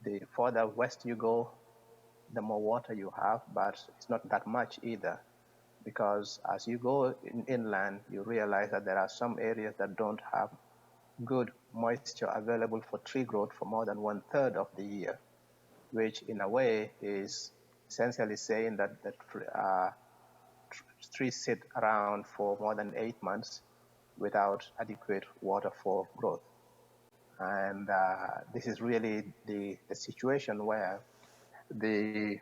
[SPEAKER 12] the further west you go, the more water you have, but it's not that much either, because as you go inland, you realize that there are some areas that don't have good moisture available for tree growth for more than 1/3 of the year, which in a way is essentially saying that trees sit around for more than 8 months without adequate water for growth. And this is really the situation where the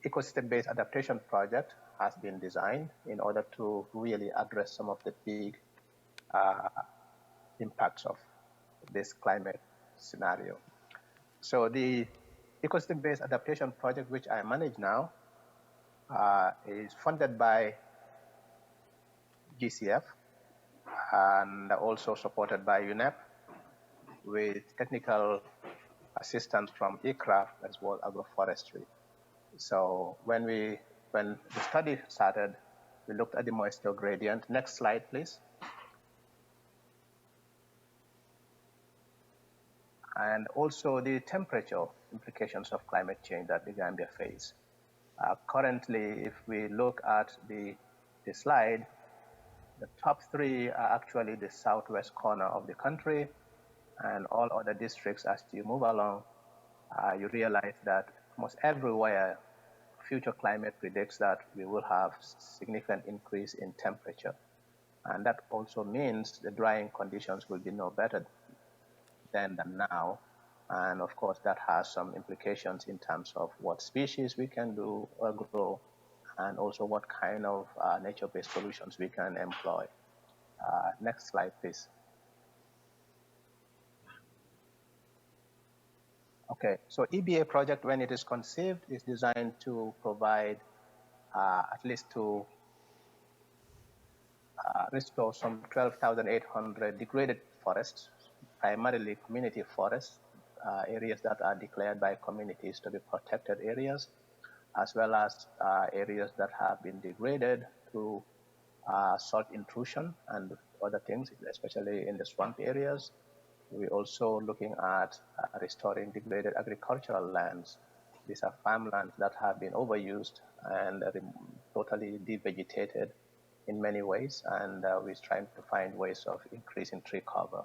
[SPEAKER 12] ecosystem-based adaptation project has been designed in order to really address some of the big impacts of this climate scenario. So the ecosystem-based adaptation project, which I manage now, is funded by GCF and also supported by UNEP with technical assistance from ICRAF as well as agroforestry. So when the study started, we looked at the moisture gradient. Next slide, please. And also the temperature implications of climate change that the Gambia face. Currently, if we look at the slide, the top 3 are actually the southwest corner of the country, and all other districts, as you move along, you realize that almost everywhere, future climate predicts that we will have significant increase in temperature. And that also means the drying conditions will be no better then than now. And of course, that has some implications in terms of what species we can do or grow, and also what kind of nature-based solutions we can employ. Next slide, please. Okay, so EBA project, when it is conceived, is designed to provide at least to restore some 12,800 degraded forests, primarily community forests, areas that are declared by communities to be protected areas, as well as areas that have been degraded through salt intrusion and other things, especially in the swamp areas. We're also looking at restoring degraded agricultural lands. These are farmlands that have been overused and totally devegetated in many ways, and we're trying to find ways of increasing tree cover.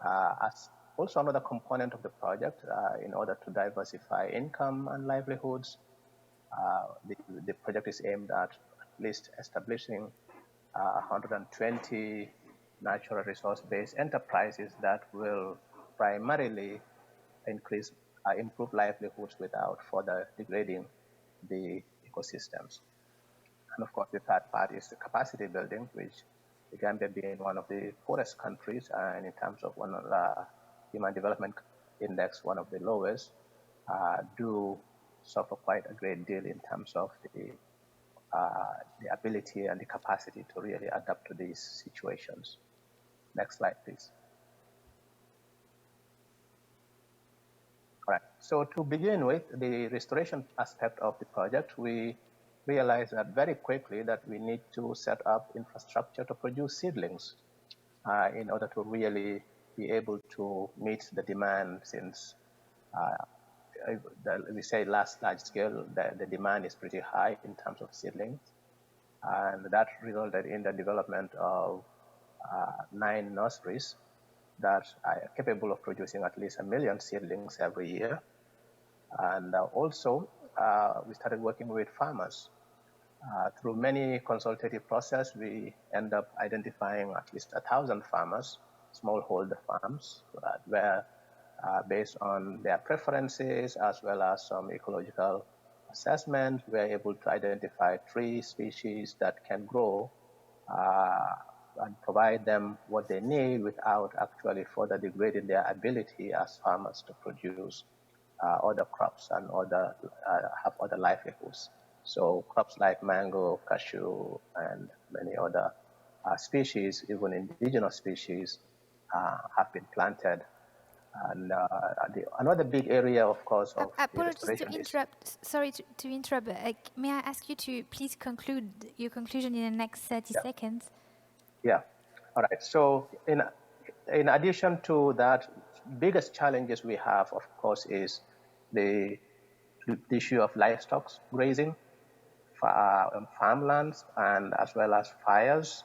[SPEAKER 12] As also another component of the project, in order to diversify income and livelihoods, the project is aimed at least establishing 120 natural resource-based enterprises that will primarily improve livelihoods without further degrading the ecosystems. And of course, the third part is the capacity building, which the Gambia being one of the poorest countries, and in terms of one of the Human Development Index, one of the lowest, do suffer quite a great deal in terms of the ability and the capacity to really adapt to these situations. Next slide, please. All right, so to begin with, the restoration aspect of the project, we realized that very quickly that we need to set up infrastructure to produce seedlings in order to really be able to meet the demand, since we say large scale, the demand is pretty high in terms of seedlings. And that resulted in the development of 9 nurseries that are capable of producing at least 1 million seedlings every year. And also, we started working with farmers. Through many consultative process, we end up identifying at least 1,000 farmers, smallholder farms, where based on their preferences as well as some ecological assessment, we're able to identify 3 species that can grow and provide them what they need without actually further degrading their ability as farmers to produce other crops and have other livelihoods. So crops like mango, cashew, and many other species, even indigenous species, have been planted. And another big area, of course, of
[SPEAKER 1] apologies to interrupt. Sorry to interrupt. May I ask you to please conclude your conclusion in the next 30 seconds?
[SPEAKER 12] Yeah. All right. So in addition to that, biggest challenges we have, of course, is the issue of livestock grazing, farmlands, and as well as fires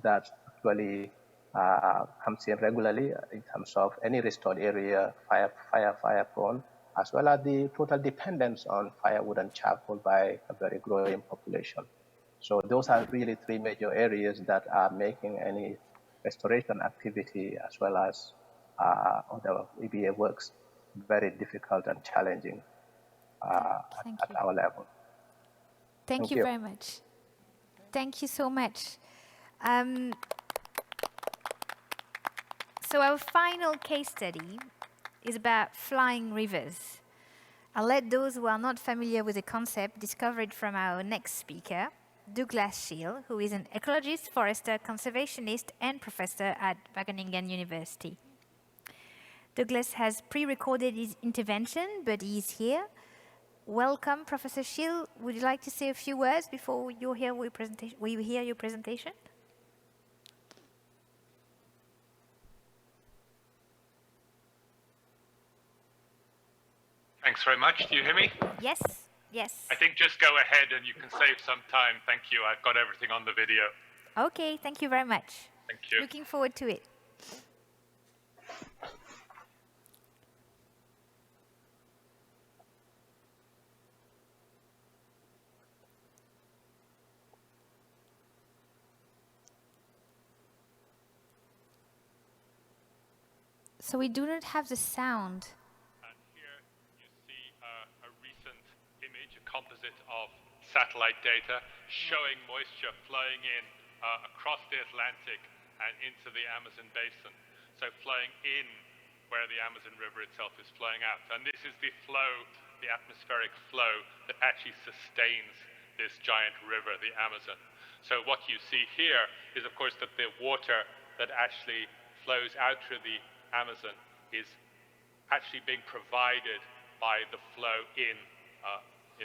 [SPEAKER 12] that actually comes in regularly in terms of any restored area, fire prone, as well as the total dependence on firewood and charcoal by a very growing population. So those are really 3 major areas that are making any restoration activity as well as other EBA works very difficult and challenging at our level.
[SPEAKER 1] Thank you very much. Thank you so much. So our final case study is about flying rivers. I'll let those who are not familiar with the concept discover it from our next speaker, Douglas Shield, who is an ecologist, forester, conservationist, and professor at Wageningen University. Douglas has pre-recorded his intervention, but he is here. Welcome, Professor Shield. Would you like to say a few words before we hear your presentation?
[SPEAKER 13] Thanks very much. Do you hear me?
[SPEAKER 1] Yes. Yes.
[SPEAKER 13] I think just go ahead and you can save some time. Thank you. I've got everything on the video.
[SPEAKER 1] Okay, thank you very much.
[SPEAKER 13] Thank you.
[SPEAKER 1] Looking forward to it. So we do not have the sound.
[SPEAKER 13] And here you see a recent image, a composite of satellite data showing moisture flowing in across the Atlantic and into the Amazon basin. So flowing in where the Amazon River itself is flowing out. And this is the flow, the atmospheric flow that actually sustains this giant river, the Amazon. So what you see here is, of course, that the water that actually flows out through the Amazon is actually being provided by the flow in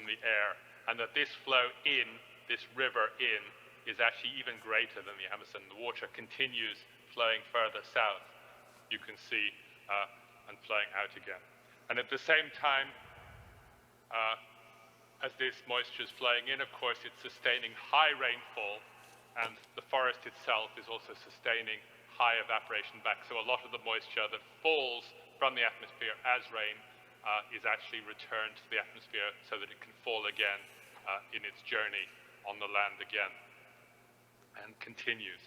[SPEAKER 13] the air, and that this flow in, this river in, is actually even greater than the Amazon. The water continues flowing further south, you can see, and flowing out again. And at the same time, as this moisture is flowing in, of course, it's sustaining high rainfall, and the forest itself is also sustaining high evaporation back. So a lot of the moisture that falls from the atmosphere as rain is actually returned to the atmosphere so that it can fall again in its journey on the land again, and continues.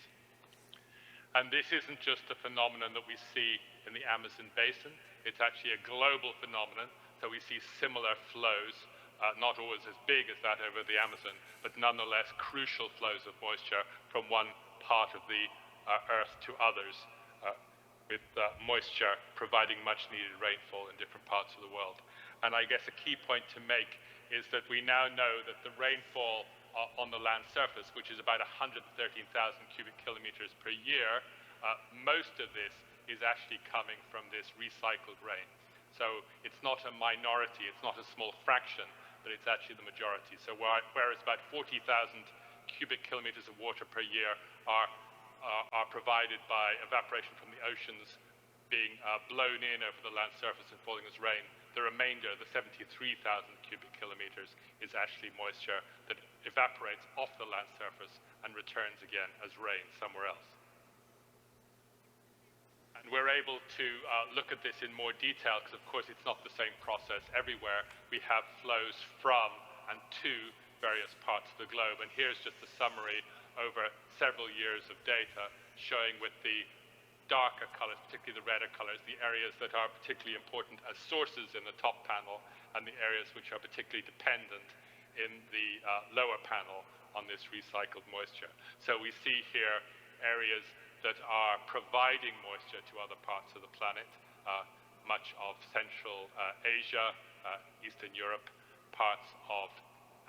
[SPEAKER 13] And this isn't just a phenomenon that we see in the Amazon basin, it's actually a global phenomenon. So we see similar flows, not always as big as that over the Amazon, but nonetheless crucial flows of moisture from one part of the earth to others, with moisture providing much needed rainfall in different parts of the world. And I guess a key point to make is that we now know that the rainfall on the land surface, which is about 113,000 cubic kilometers per year, most of this is actually coming from this recycled rain. So it's not a minority, it's not a small fraction, but it's actually the majority. So whereas about 40,000 cubic kilometers of water per year are provided by evaporation from the oceans being blown in over the land surface and falling as rain, the remainder, the 73,000 cubic kilometers, is actually moisture that evaporates off the land surface and returns again as rain somewhere else. And we're able to look at this in more detail because, of course, it's not the same process everywhere. We have flows from and to various parts of the globe. And here's just a summary over several years of data showing with the darker colors, particularly the redder colors, the areas that are particularly important as sources in the top panel and the areas which are particularly dependent in the lower panel on this recycled moisture. So we see here areas that are providing moisture to other parts of the planet, much of Central Asia, Eastern Europe, parts of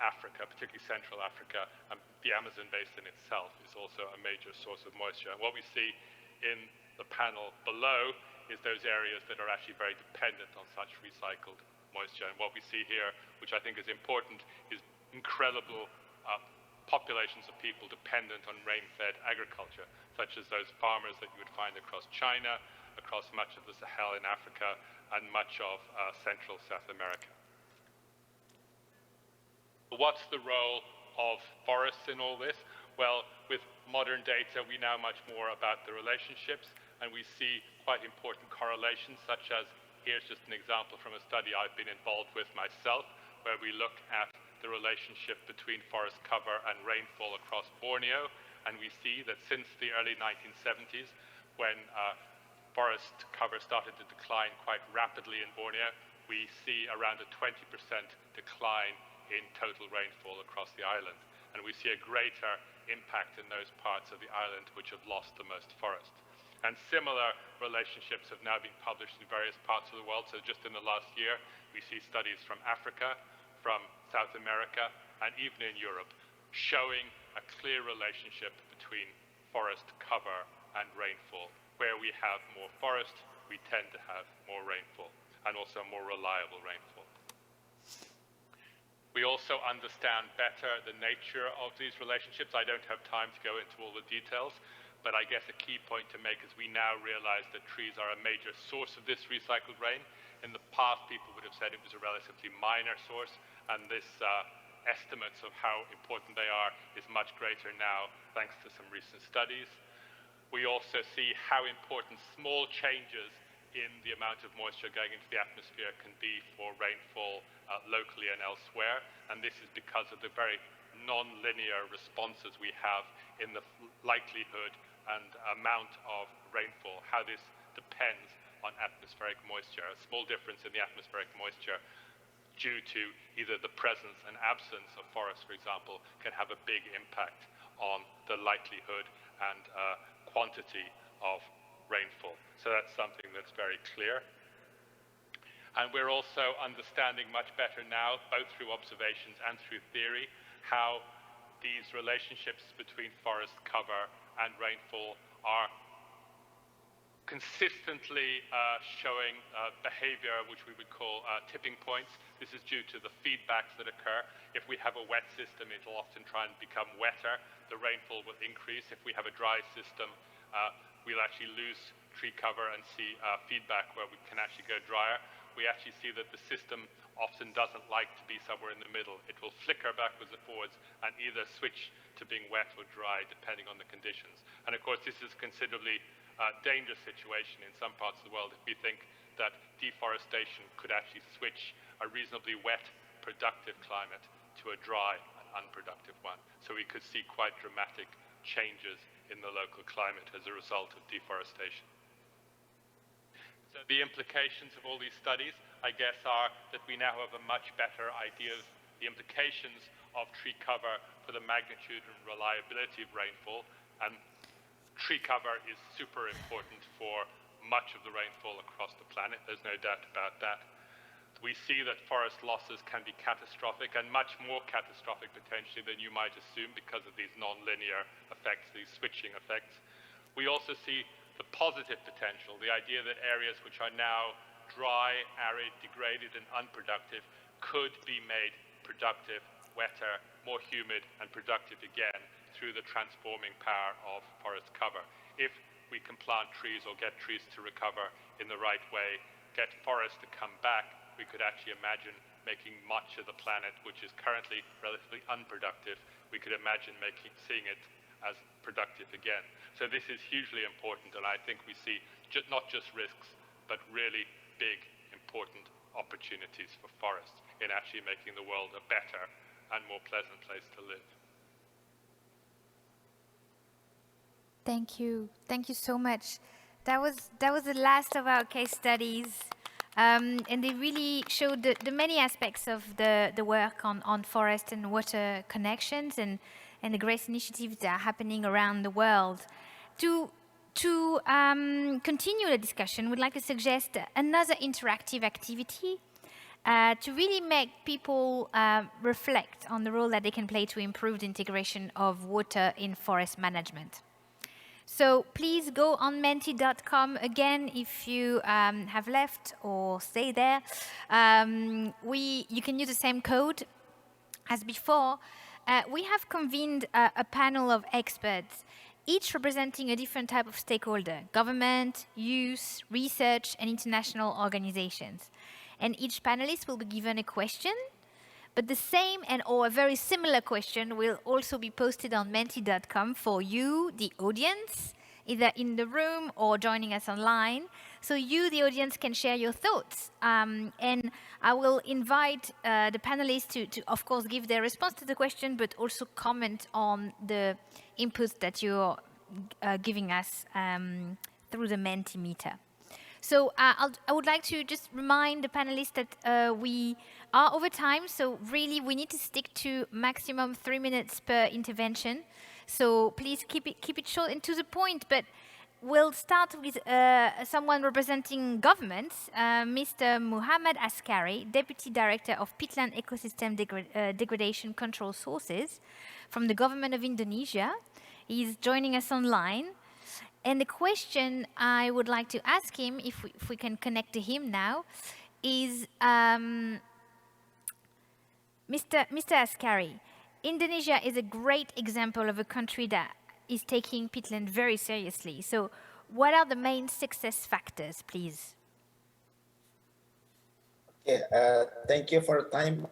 [SPEAKER 13] Africa, particularly Central Africa, and the Amazon basin itself is also a major source of moisture. And what we see in the panel below is those areas that are actually very dependent on such recycled moisture. And what we see here, which I think is important, is incredible populations of people dependent on rain-fed agriculture, such as those farmers that you would find across China, across much of the Sahel in Africa, and much of Central South America. What's the role of forests in all this? Well, with modern data, we know much more about the relationships, and we see quite important correlations, such as, here's just an example from a study I've been involved with myself, where we look at the relationship between forest cover and rainfall across Borneo, and we see that since the early 1970s, when forest cover started to decline quite rapidly in Borneo, we see around a 20% decline in total rainfall across the island. And we see a greater impact in those parts of the island which have lost the most forest. And similar relationships have now been published in various parts of the world. So just in the last year, we see studies from Africa, from South America, and even in Europe, showing a clear relationship between forest cover and rainfall. Where we have more forest, we tend to have more rainfall, and also more reliable rainfall. We also understand better the nature of these relationships. I don't have time to go into all the details, but I guess a key point to make is we now realize that trees are a major source of this recycled rain. In the past, people would have said it was a relatively minor source, and this estimates of how important they are is much greater now, thanks to some recent studies. We also see how important small changes in the amount of moisture going into the atmosphere can be for rainfall locally and elsewhere. And this is because of the very non-linear responses we have in the likelihood and amount of rainfall, how this depends on atmospheric moisture. A small difference in the atmospheric moisture due to either the presence and absence of forests, for example, can have a big impact on the likelihood and quantity of rainfall. So that's something that's very clear. And we're also understanding much better now, both through observations and through theory, how these relationships between forest cover and rainfall are consistently showing behavior which we would call tipping points. This is due to the feedbacks that occur. If we have a wet system, it'll often try and become wetter. The rainfall will increase. If we have a dry system, we'll actually lose tree cover and see feedback where we can actually go drier. We actually see that the system often doesn't like to be somewhere in the middle. It will flicker backwards and forwards and either switch to being wet or dry depending on the conditions. And of course, this is considerably dangerous situation in some parts of the world if we think that deforestation could actually switch a reasonably wet, productive climate to a dry and unproductive one. So we could see quite dramatic changes in the local climate as a result of deforestation. So the implications of all these studies, I guess, are that we now have a much better idea of the implications of tree cover for the magnitude and reliability of rainfall, and tree cover is super important for much of the rainfall across the planet. There's no doubt about that. We see that forest losses can be catastrophic and much more catastrophic potentially than you might assume because of these non-linear effects, these switching effects. We also see the positive potential, the idea that areas which are now dry, arid, degraded and unproductive could be made productive, wetter, more humid and productive again through the transforming power of forest cover. If we can plant trees or get trees to recover in the right way, get forests to come back, we could actually imagine making much of the planet, which is currently relatively unproductive, we could imagine seeing it as productive again. So this is hugely important, and I think we see not just risks, but really big, important opportunities for forests in actually making the world a better and more pleasant place to live.
[SPEAKER 1] Thank you so much. That was the last of our case studies, and they really showed the many aspects of the work on forest and water connections and the great initiatives that are happening around the world. To continue the discussion, we'd like to suggest another interactive activity to really make people reflect on the role that they can play to improve the integration of water in forest management. So please go on menti.com again if you have left or stay there. You can use the same code as before. We have convened a panel of experts, each representing a different type of stakeholder: government, youth, research, and international organizations. And each panelist will be given a question, but the same or a very similar question will also be posted on menti.com for you, the audience, either in the room or joining us online. So you, the audience, can share your thoughts. And I will invite the panelists to, of course, give their response to the question, but also comment on the inputs that you're giving us through the Mentimeter. So I would like to just remind the panelists that we are over time, so really we need to stick to maximum 3 minutes per intervention. So please keep it short and to the point, but we'll start with someone representing governments, Mr. Muhammad Askari, Deputy Director of Peatland Ecosystem Degradation Control Sources from the Government of Indonesia. He's joining us online. And the question I would like to ask him, if we can connect to him now, is Mr. Askari, Indonesia is a great example of a country that is taking peatland very seriously. So what are the main success factors, please?
[SPEAKER 14] Okay, thank you for the time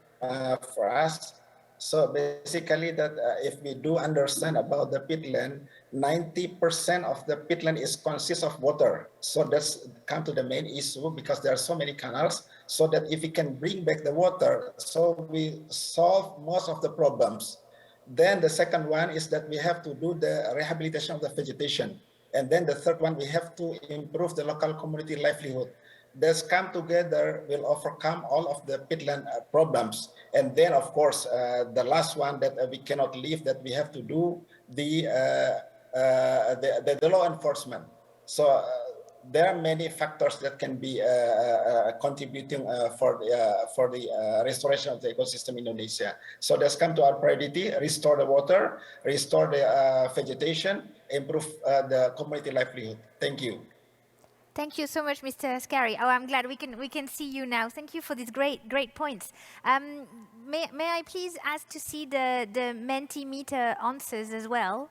[SPEAKER 14] for us. So basically that if we do understand about the peatland, 90% of the peatland consists of water. So that's come to the main issue because there are so many canals, so that if we can bring back the water, so we solve most of the problems. Then the second one is that we have to do the rehabilitation of the vegetation. And then the third one, we have to improve the local community livelihood. This come together will overcome all of the peatland problems. And then, of course, the last one that we cannot leave, that we have to do the the law enforcement. So there are many factors that can be contributing for the restoration of the ecosystem in Indonesia. So let's come to our priority: restore the water, restore the vegetation, improve the community livelihood. Thank you.
[SPEAKER 1] Thank you so much, Mr. Scary. Oh, I'm glad we can see you now. Thank you for these great points. May I please ask to see the Mentimeter answers as well?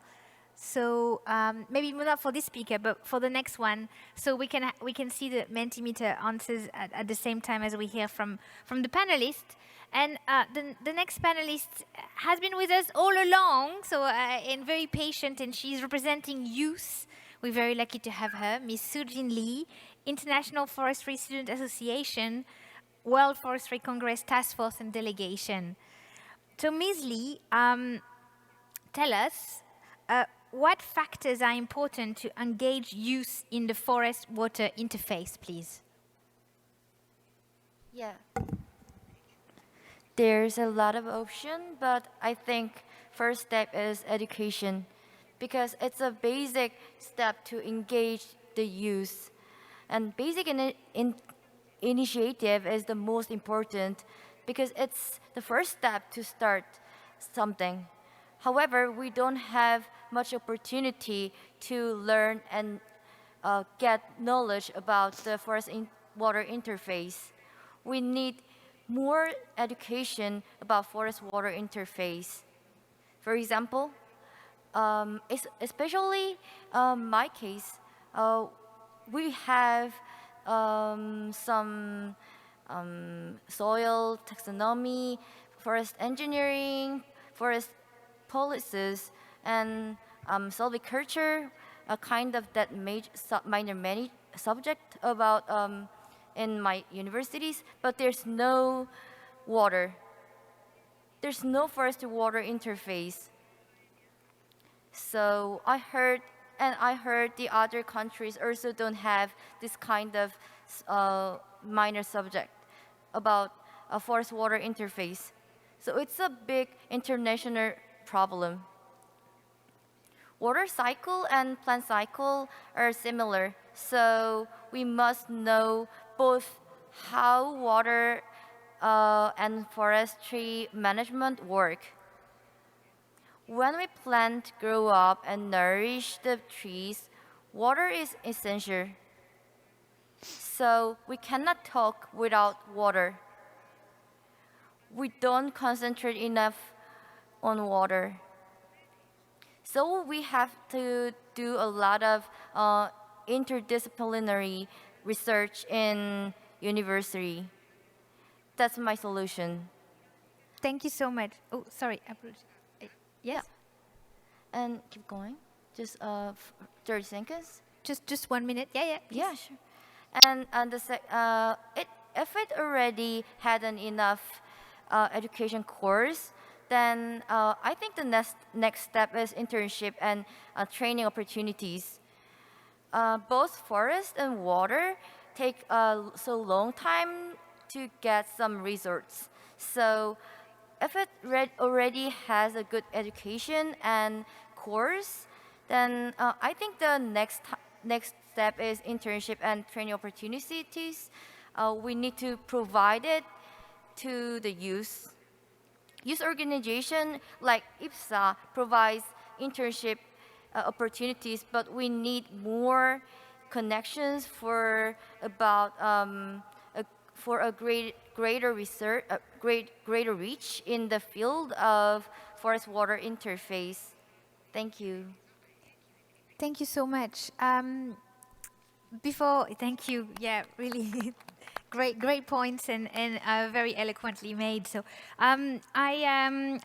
[SPEAKER 1] So maybe not for this speaker, but for the next one, so we can see the Mentimeter answers at the same time as we hear from the panelists. And the next panelist has been with us all along, so and very patient, and she's representing youth. We're very lucky to have her, Ms. Sujin Lee, International Forestry Student Association, World Forestry Congress Task Force and Delegation. So Ms. Lee, tell us, what factors are important to engage youth in the forest-water interface, please?
[SPEAKER 15] Yeah. There's a lot of option, but I think first step is education, because it's a basic step to engage the youth. And basic initiative is the most important because it's the first step to start something. However, we don't have much opportunity to learn and get knowledge about the forest-water interface. We need more education about forest-water interface. For example, especially my case, we have some soil taxonomy, forest engineering, forest policies, and silviculture, a kind of that minor subject about in my universities, but there's no water. There's no forest-to-water interface. So I heard the other countries also don't have this kind of minor subject about a forest-water interface. So it's a big international problem. Water cycle and plant cycle are similar, so we must know both how water and forestry management work. When we plant, grow up, and nourish the trees, water is essential. So we cannot talk without water. We don't concentrate enough on water. So we have to do a lot of interdisciplinary research in university. That's my solution.
[SPEAKER 1] Thank you so much. Oh, sorry. Yes?
[SPEAKER 15] Yeah. And keep going. Just 30 seconds.
[SPEAKER 1] Just 1 minute. Yeah. Please.
[SPEAKER 15] Yeah, sure. And if it already had an enough education course, then I think the next step is internship and training opportunities. Both forest and water take so long time to get some results. So if it already has a good education and course, then I think the next step is internship and training opportunities. We need to provide it to the youth. Youth organization like IPSA provides internship opportunities, but we need more connections for a greater research, greater reach in the field of forest-water interface. Thank you.
[SPEAKER 1] Thank you so much. Thank you. Yeah, really great points and very eloquently made. So I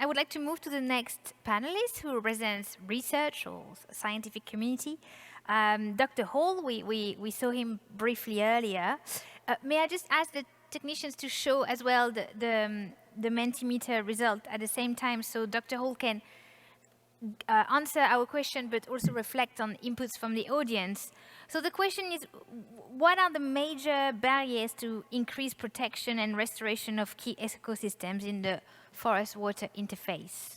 [SPEAKER 1] would like to move to the next panelist who represents research or scientific community. Dr. Hall, we saw him briefly earlier. May I just ask the technicians to show as well the Mentimeter result at the same time, so Dr. Hall can answer our question, but also reflect on inputs from the audience. So the question is, what are the major barriers to increase protection and restoration of key ecosystems in the forest-water interface?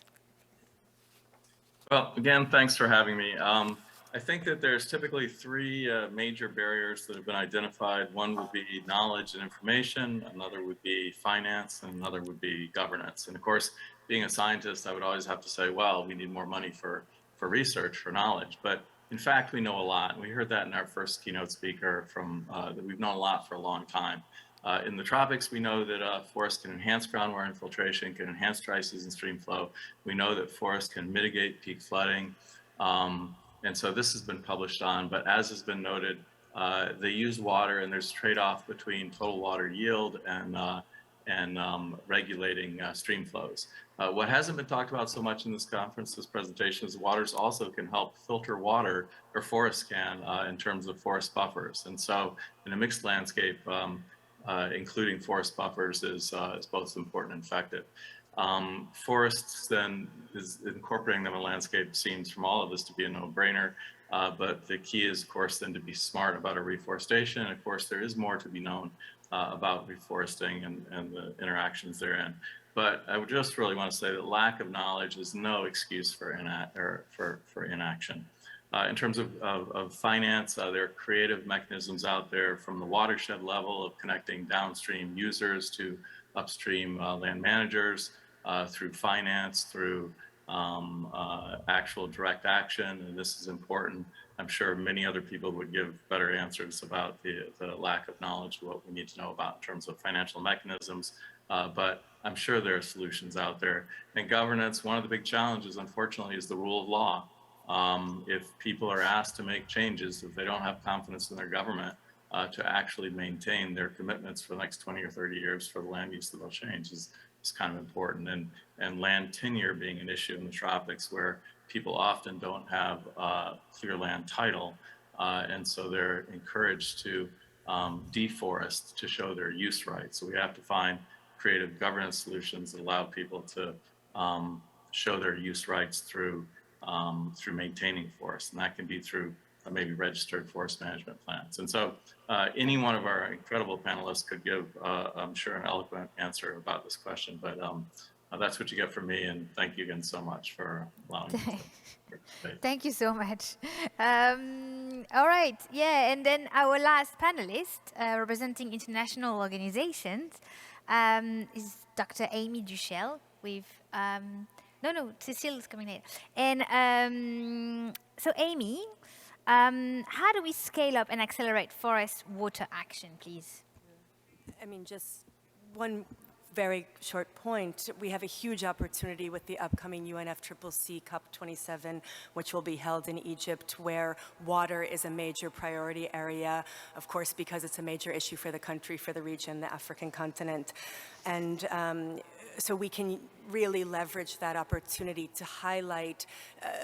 [SPEAKER 8] Well, again, thanks for having me. I think that there's typically three major barriers that have been identified. One would be knowledge and information, another would be finance, and another would be governance. And of course, being a scientist, I would always have to say, well, we need more money for research, for knowledge. But in fact, we know a lot. And we heard that in our first keynote speaker from that we've known a lot for a long time. In the tropics, we know that forests can enhance groundwater infiltration, can enhance dry season stream flow. We know that forests can mitigate peak flooding. And so this has been published on, but as has been noted, they use water and there's a trade-off between total water yield and regulating stream flows. What hasn't been talked about so much in this conference, this presentation, is waters also can help filter water, or forests can, in terms of forest buffers. And so in a mixed landscape, including forest buffers is both important and effective. Forests then, incorporating them in landscape seems from all of this to be a no-brainer, but the key is, of course, then to be smart about a reforestation. And of course, there is more to be known about reforesting and the interactions therein. But I would just really want to say that lack of knowledge is no excuse for inaction. In terms of finance, there are creative mechanisms out there from the watershed level of connecting downstream users to upstream land managers, through finance, through actual direct action, and this is important. I'm sure many other people would give better answers about the lack of knowledge of what we need to know about in terms of financial mechanisms, but I'm sure there are solutions out there. And governance, one of the big challenges, unfortunately, is the rule of law. If people are asked to make changes, if they don't have confidence in their government to actually maintain their commitments for the next 20 or 30 years for the land use that will change is kind of important. And land tenure being an issue in the tropics where people often don't have clear land title. And so they're encouraged to deforest to show their use rights. So we have to find creative governance solutions that allow people to show their use rights through maintaining forests, and that can be through maybe registered forest management plans. And so any one of our incredible panelists could give, I'm sure, an eloquent answer about this question, but that's what you get from me, and thank you again so much for allowing me to participate.
[SPEAKER 1] Thank you so much. All right, yeah, and then our last panelist, representing international organizations, is Dr. Amy Duchel with Cecile is coming later. And so Amy, how do we scale up and accelerate forest water action, please?
[SPEAKER 4] I mean, just one very short point. We have a huge opportunity with the upcoming UNFCCC COP27, which will be held in Egypt, where water is a major priority area, of course, because it's a major issue for the country, for the region, the African continent. And so we can really leverage that opportunity to highlight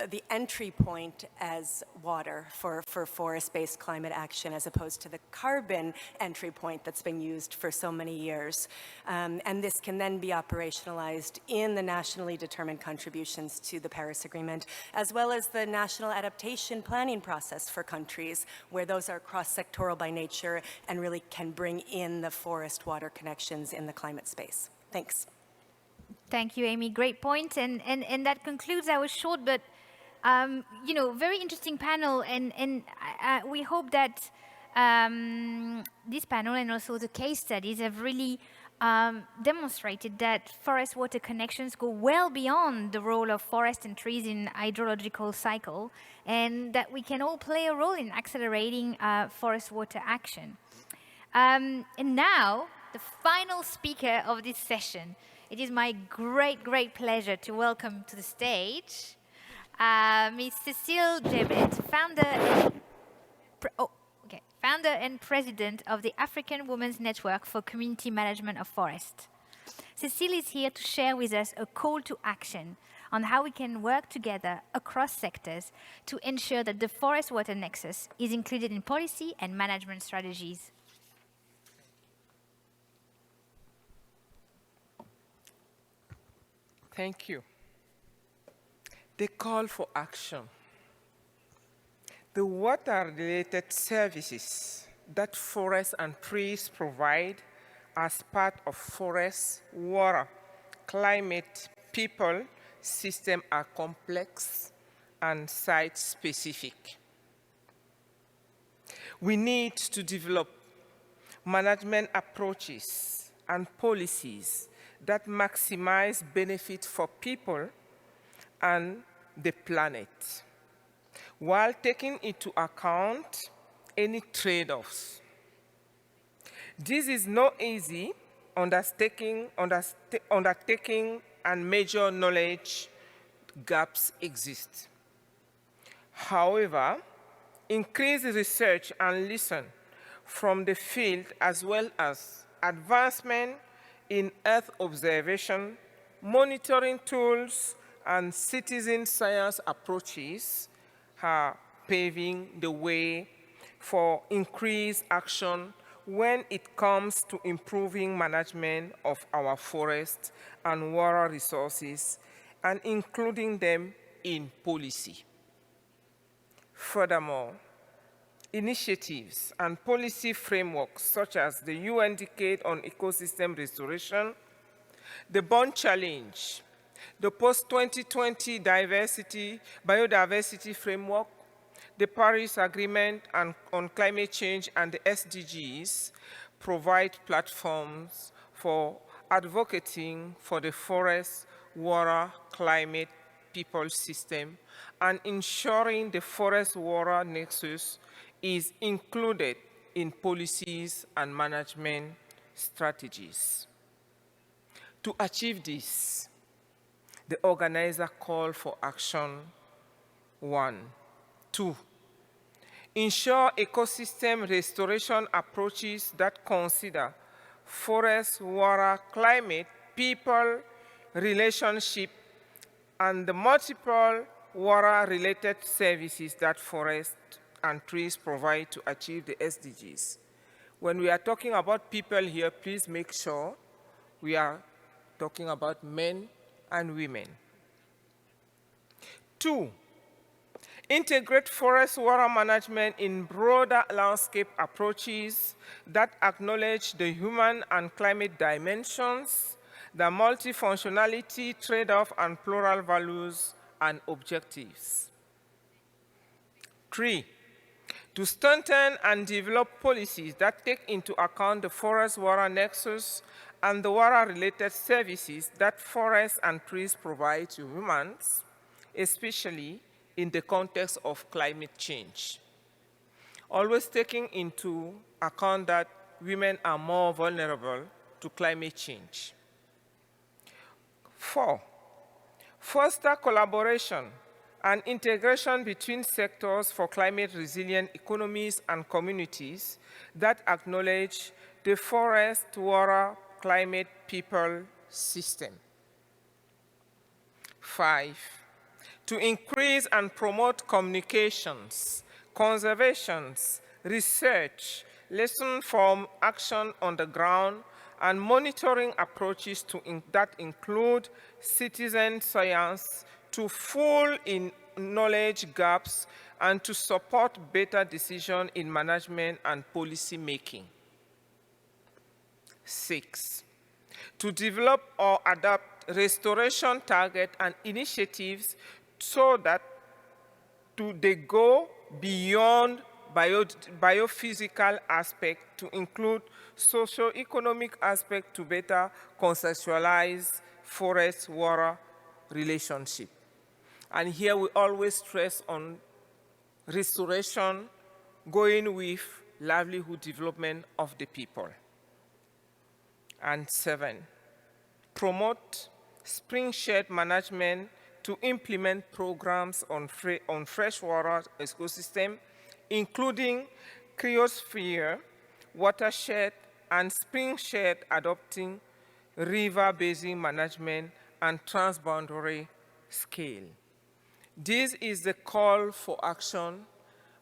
[SPEAKER 4] the entry point as water for forest-based climate action, as opposed to the carbon entry point that's been used for so many years. And this can then be operationalized in the nationally determined contributions to the Paris Agreement, as well as the national adaptation planning process for countries, where those are cross-sectoral by nature and really can bring in the forest-water connections in the climate space. Thanks.
[SPEAKER 1] Thank you, Amy. Great point. And that concludes our short but very interesting panel. And we hope that this panel and also the case studies have really demonstrated that forest-water connections go well beyond the role of forest and trees in hydrological cycle, and that we can all play a role in accelerating forest-water action. And now, the final speaker of this session. It is my great pleasure to welcome to the stage Ms. Cecile Jebet, founder and president of the African Women's Network for Community Management of Forest. Cecile is here to share with us a call to action on how we can work together across sectors to ensure that the forest-water nexus is included in policy and management strategies.
[SPEAKER 16] Thank you. The call for action. The water-related services that forests and trees provide as part of forest, water, climate, people system are complex and site-specific. We need to develop management approaches and policies that maximize benefit for people and the planet, while taking into account any trade-offs. This is no easy undertaking, and major knowledge gaps exist. However, increased research and listen from the field, as well as advancement in Earth observation, monitoring tools, and citizen science approaches are paving the way for increased action when it comes to improving management of our forests and water resources and including them in policy. Furthermore, initiatives and policy frameworks such as the UN Decade on Ecosystem Restoration, the Bond Challenge, the Post-2020 Biodiversity Framework, the Paris Agreement on Climate Change, and the SDGs provide platforms for advocating for the forest, water, climate, people system, and ensuring the forest-water nexus is included in policies and management strategies. To achieve this, the organizer called for action 1. 2. Ensure ecosystem restoration approaches that consider forest, water, climate, people, relationship, and the multiple water-related services that forests and trees provide to achieve the SDGs. When we are talking about people here, please make sure we are talking about men and women. 2, integrate forest water management in broader landscape approaches that acknowledge the human and climate dimensions, the multifunctionality, trade-off, and plural values and objectives. 3, to strengthen and develop policies that take into account the forest-water nexus and the water-related services that forests and trees provide to humans, especially in the context of climate change. Always taking into account that women are more vulnerable to climate change. 4, foster collaboration and integration between sectors for climate-resilient economies and communities that acknowledge the forest, water, climate, people system. 5, to increase and promote communications, conservations, research, lesson from action on the ground, and monitoring approaches that include citizen science to fill in knowledge gaps and to support better decision in management and policy making. 6, to develop or adapt restoration targets and initiatives so that they go beyond biophysical aspect to include socio-economic aspect to better conceptualize forest-water relationship. And here we always stress on restoration going with livelihood development of the people. And 7, promote spring-shed management to implement programs on freshwater ecosystem, including cryosphere, watershed, and spring-shed adopting river basin management and transboundary scale. This is the call for action,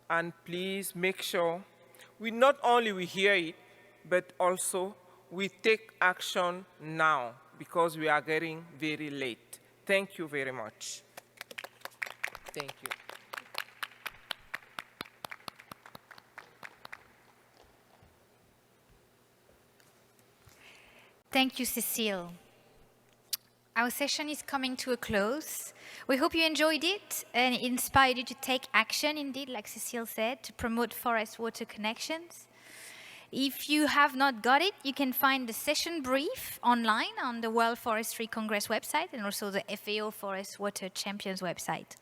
[SPEAKER 16] and please make sure we not only hear it, but also we take action now because we are getting very late. Thank you very much. Thank you.
[SPEAKER 1] Thank you, Cecile. our session is coming to a close. We hope you enjoyed it and it inspired you to take action, indeed, like Cecile said, to promote forest-water connections. If you have not got it, you can find the session brief online on the World Forestry Congress website and also the FAO Forest Water Champions website,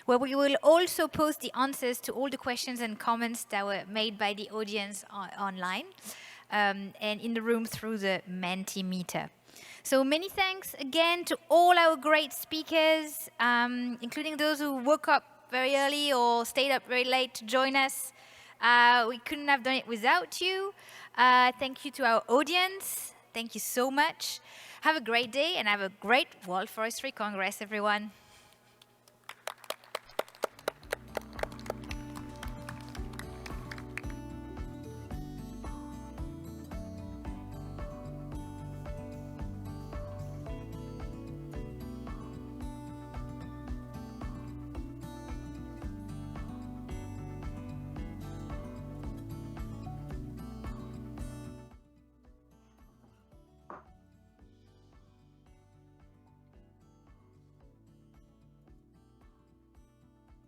[SPEAKER 1] where we will also post the answers to all the questions and comments that were made by the audience online and in the room through the Mentimeter. So many thanks again to all our great speakers, including those who woke up very early or stayed up very late to join us. We couldn't have done it without you. Thank you to our audience. Thank you so much. Have a great day and have a great World Forestry Congress, everyone.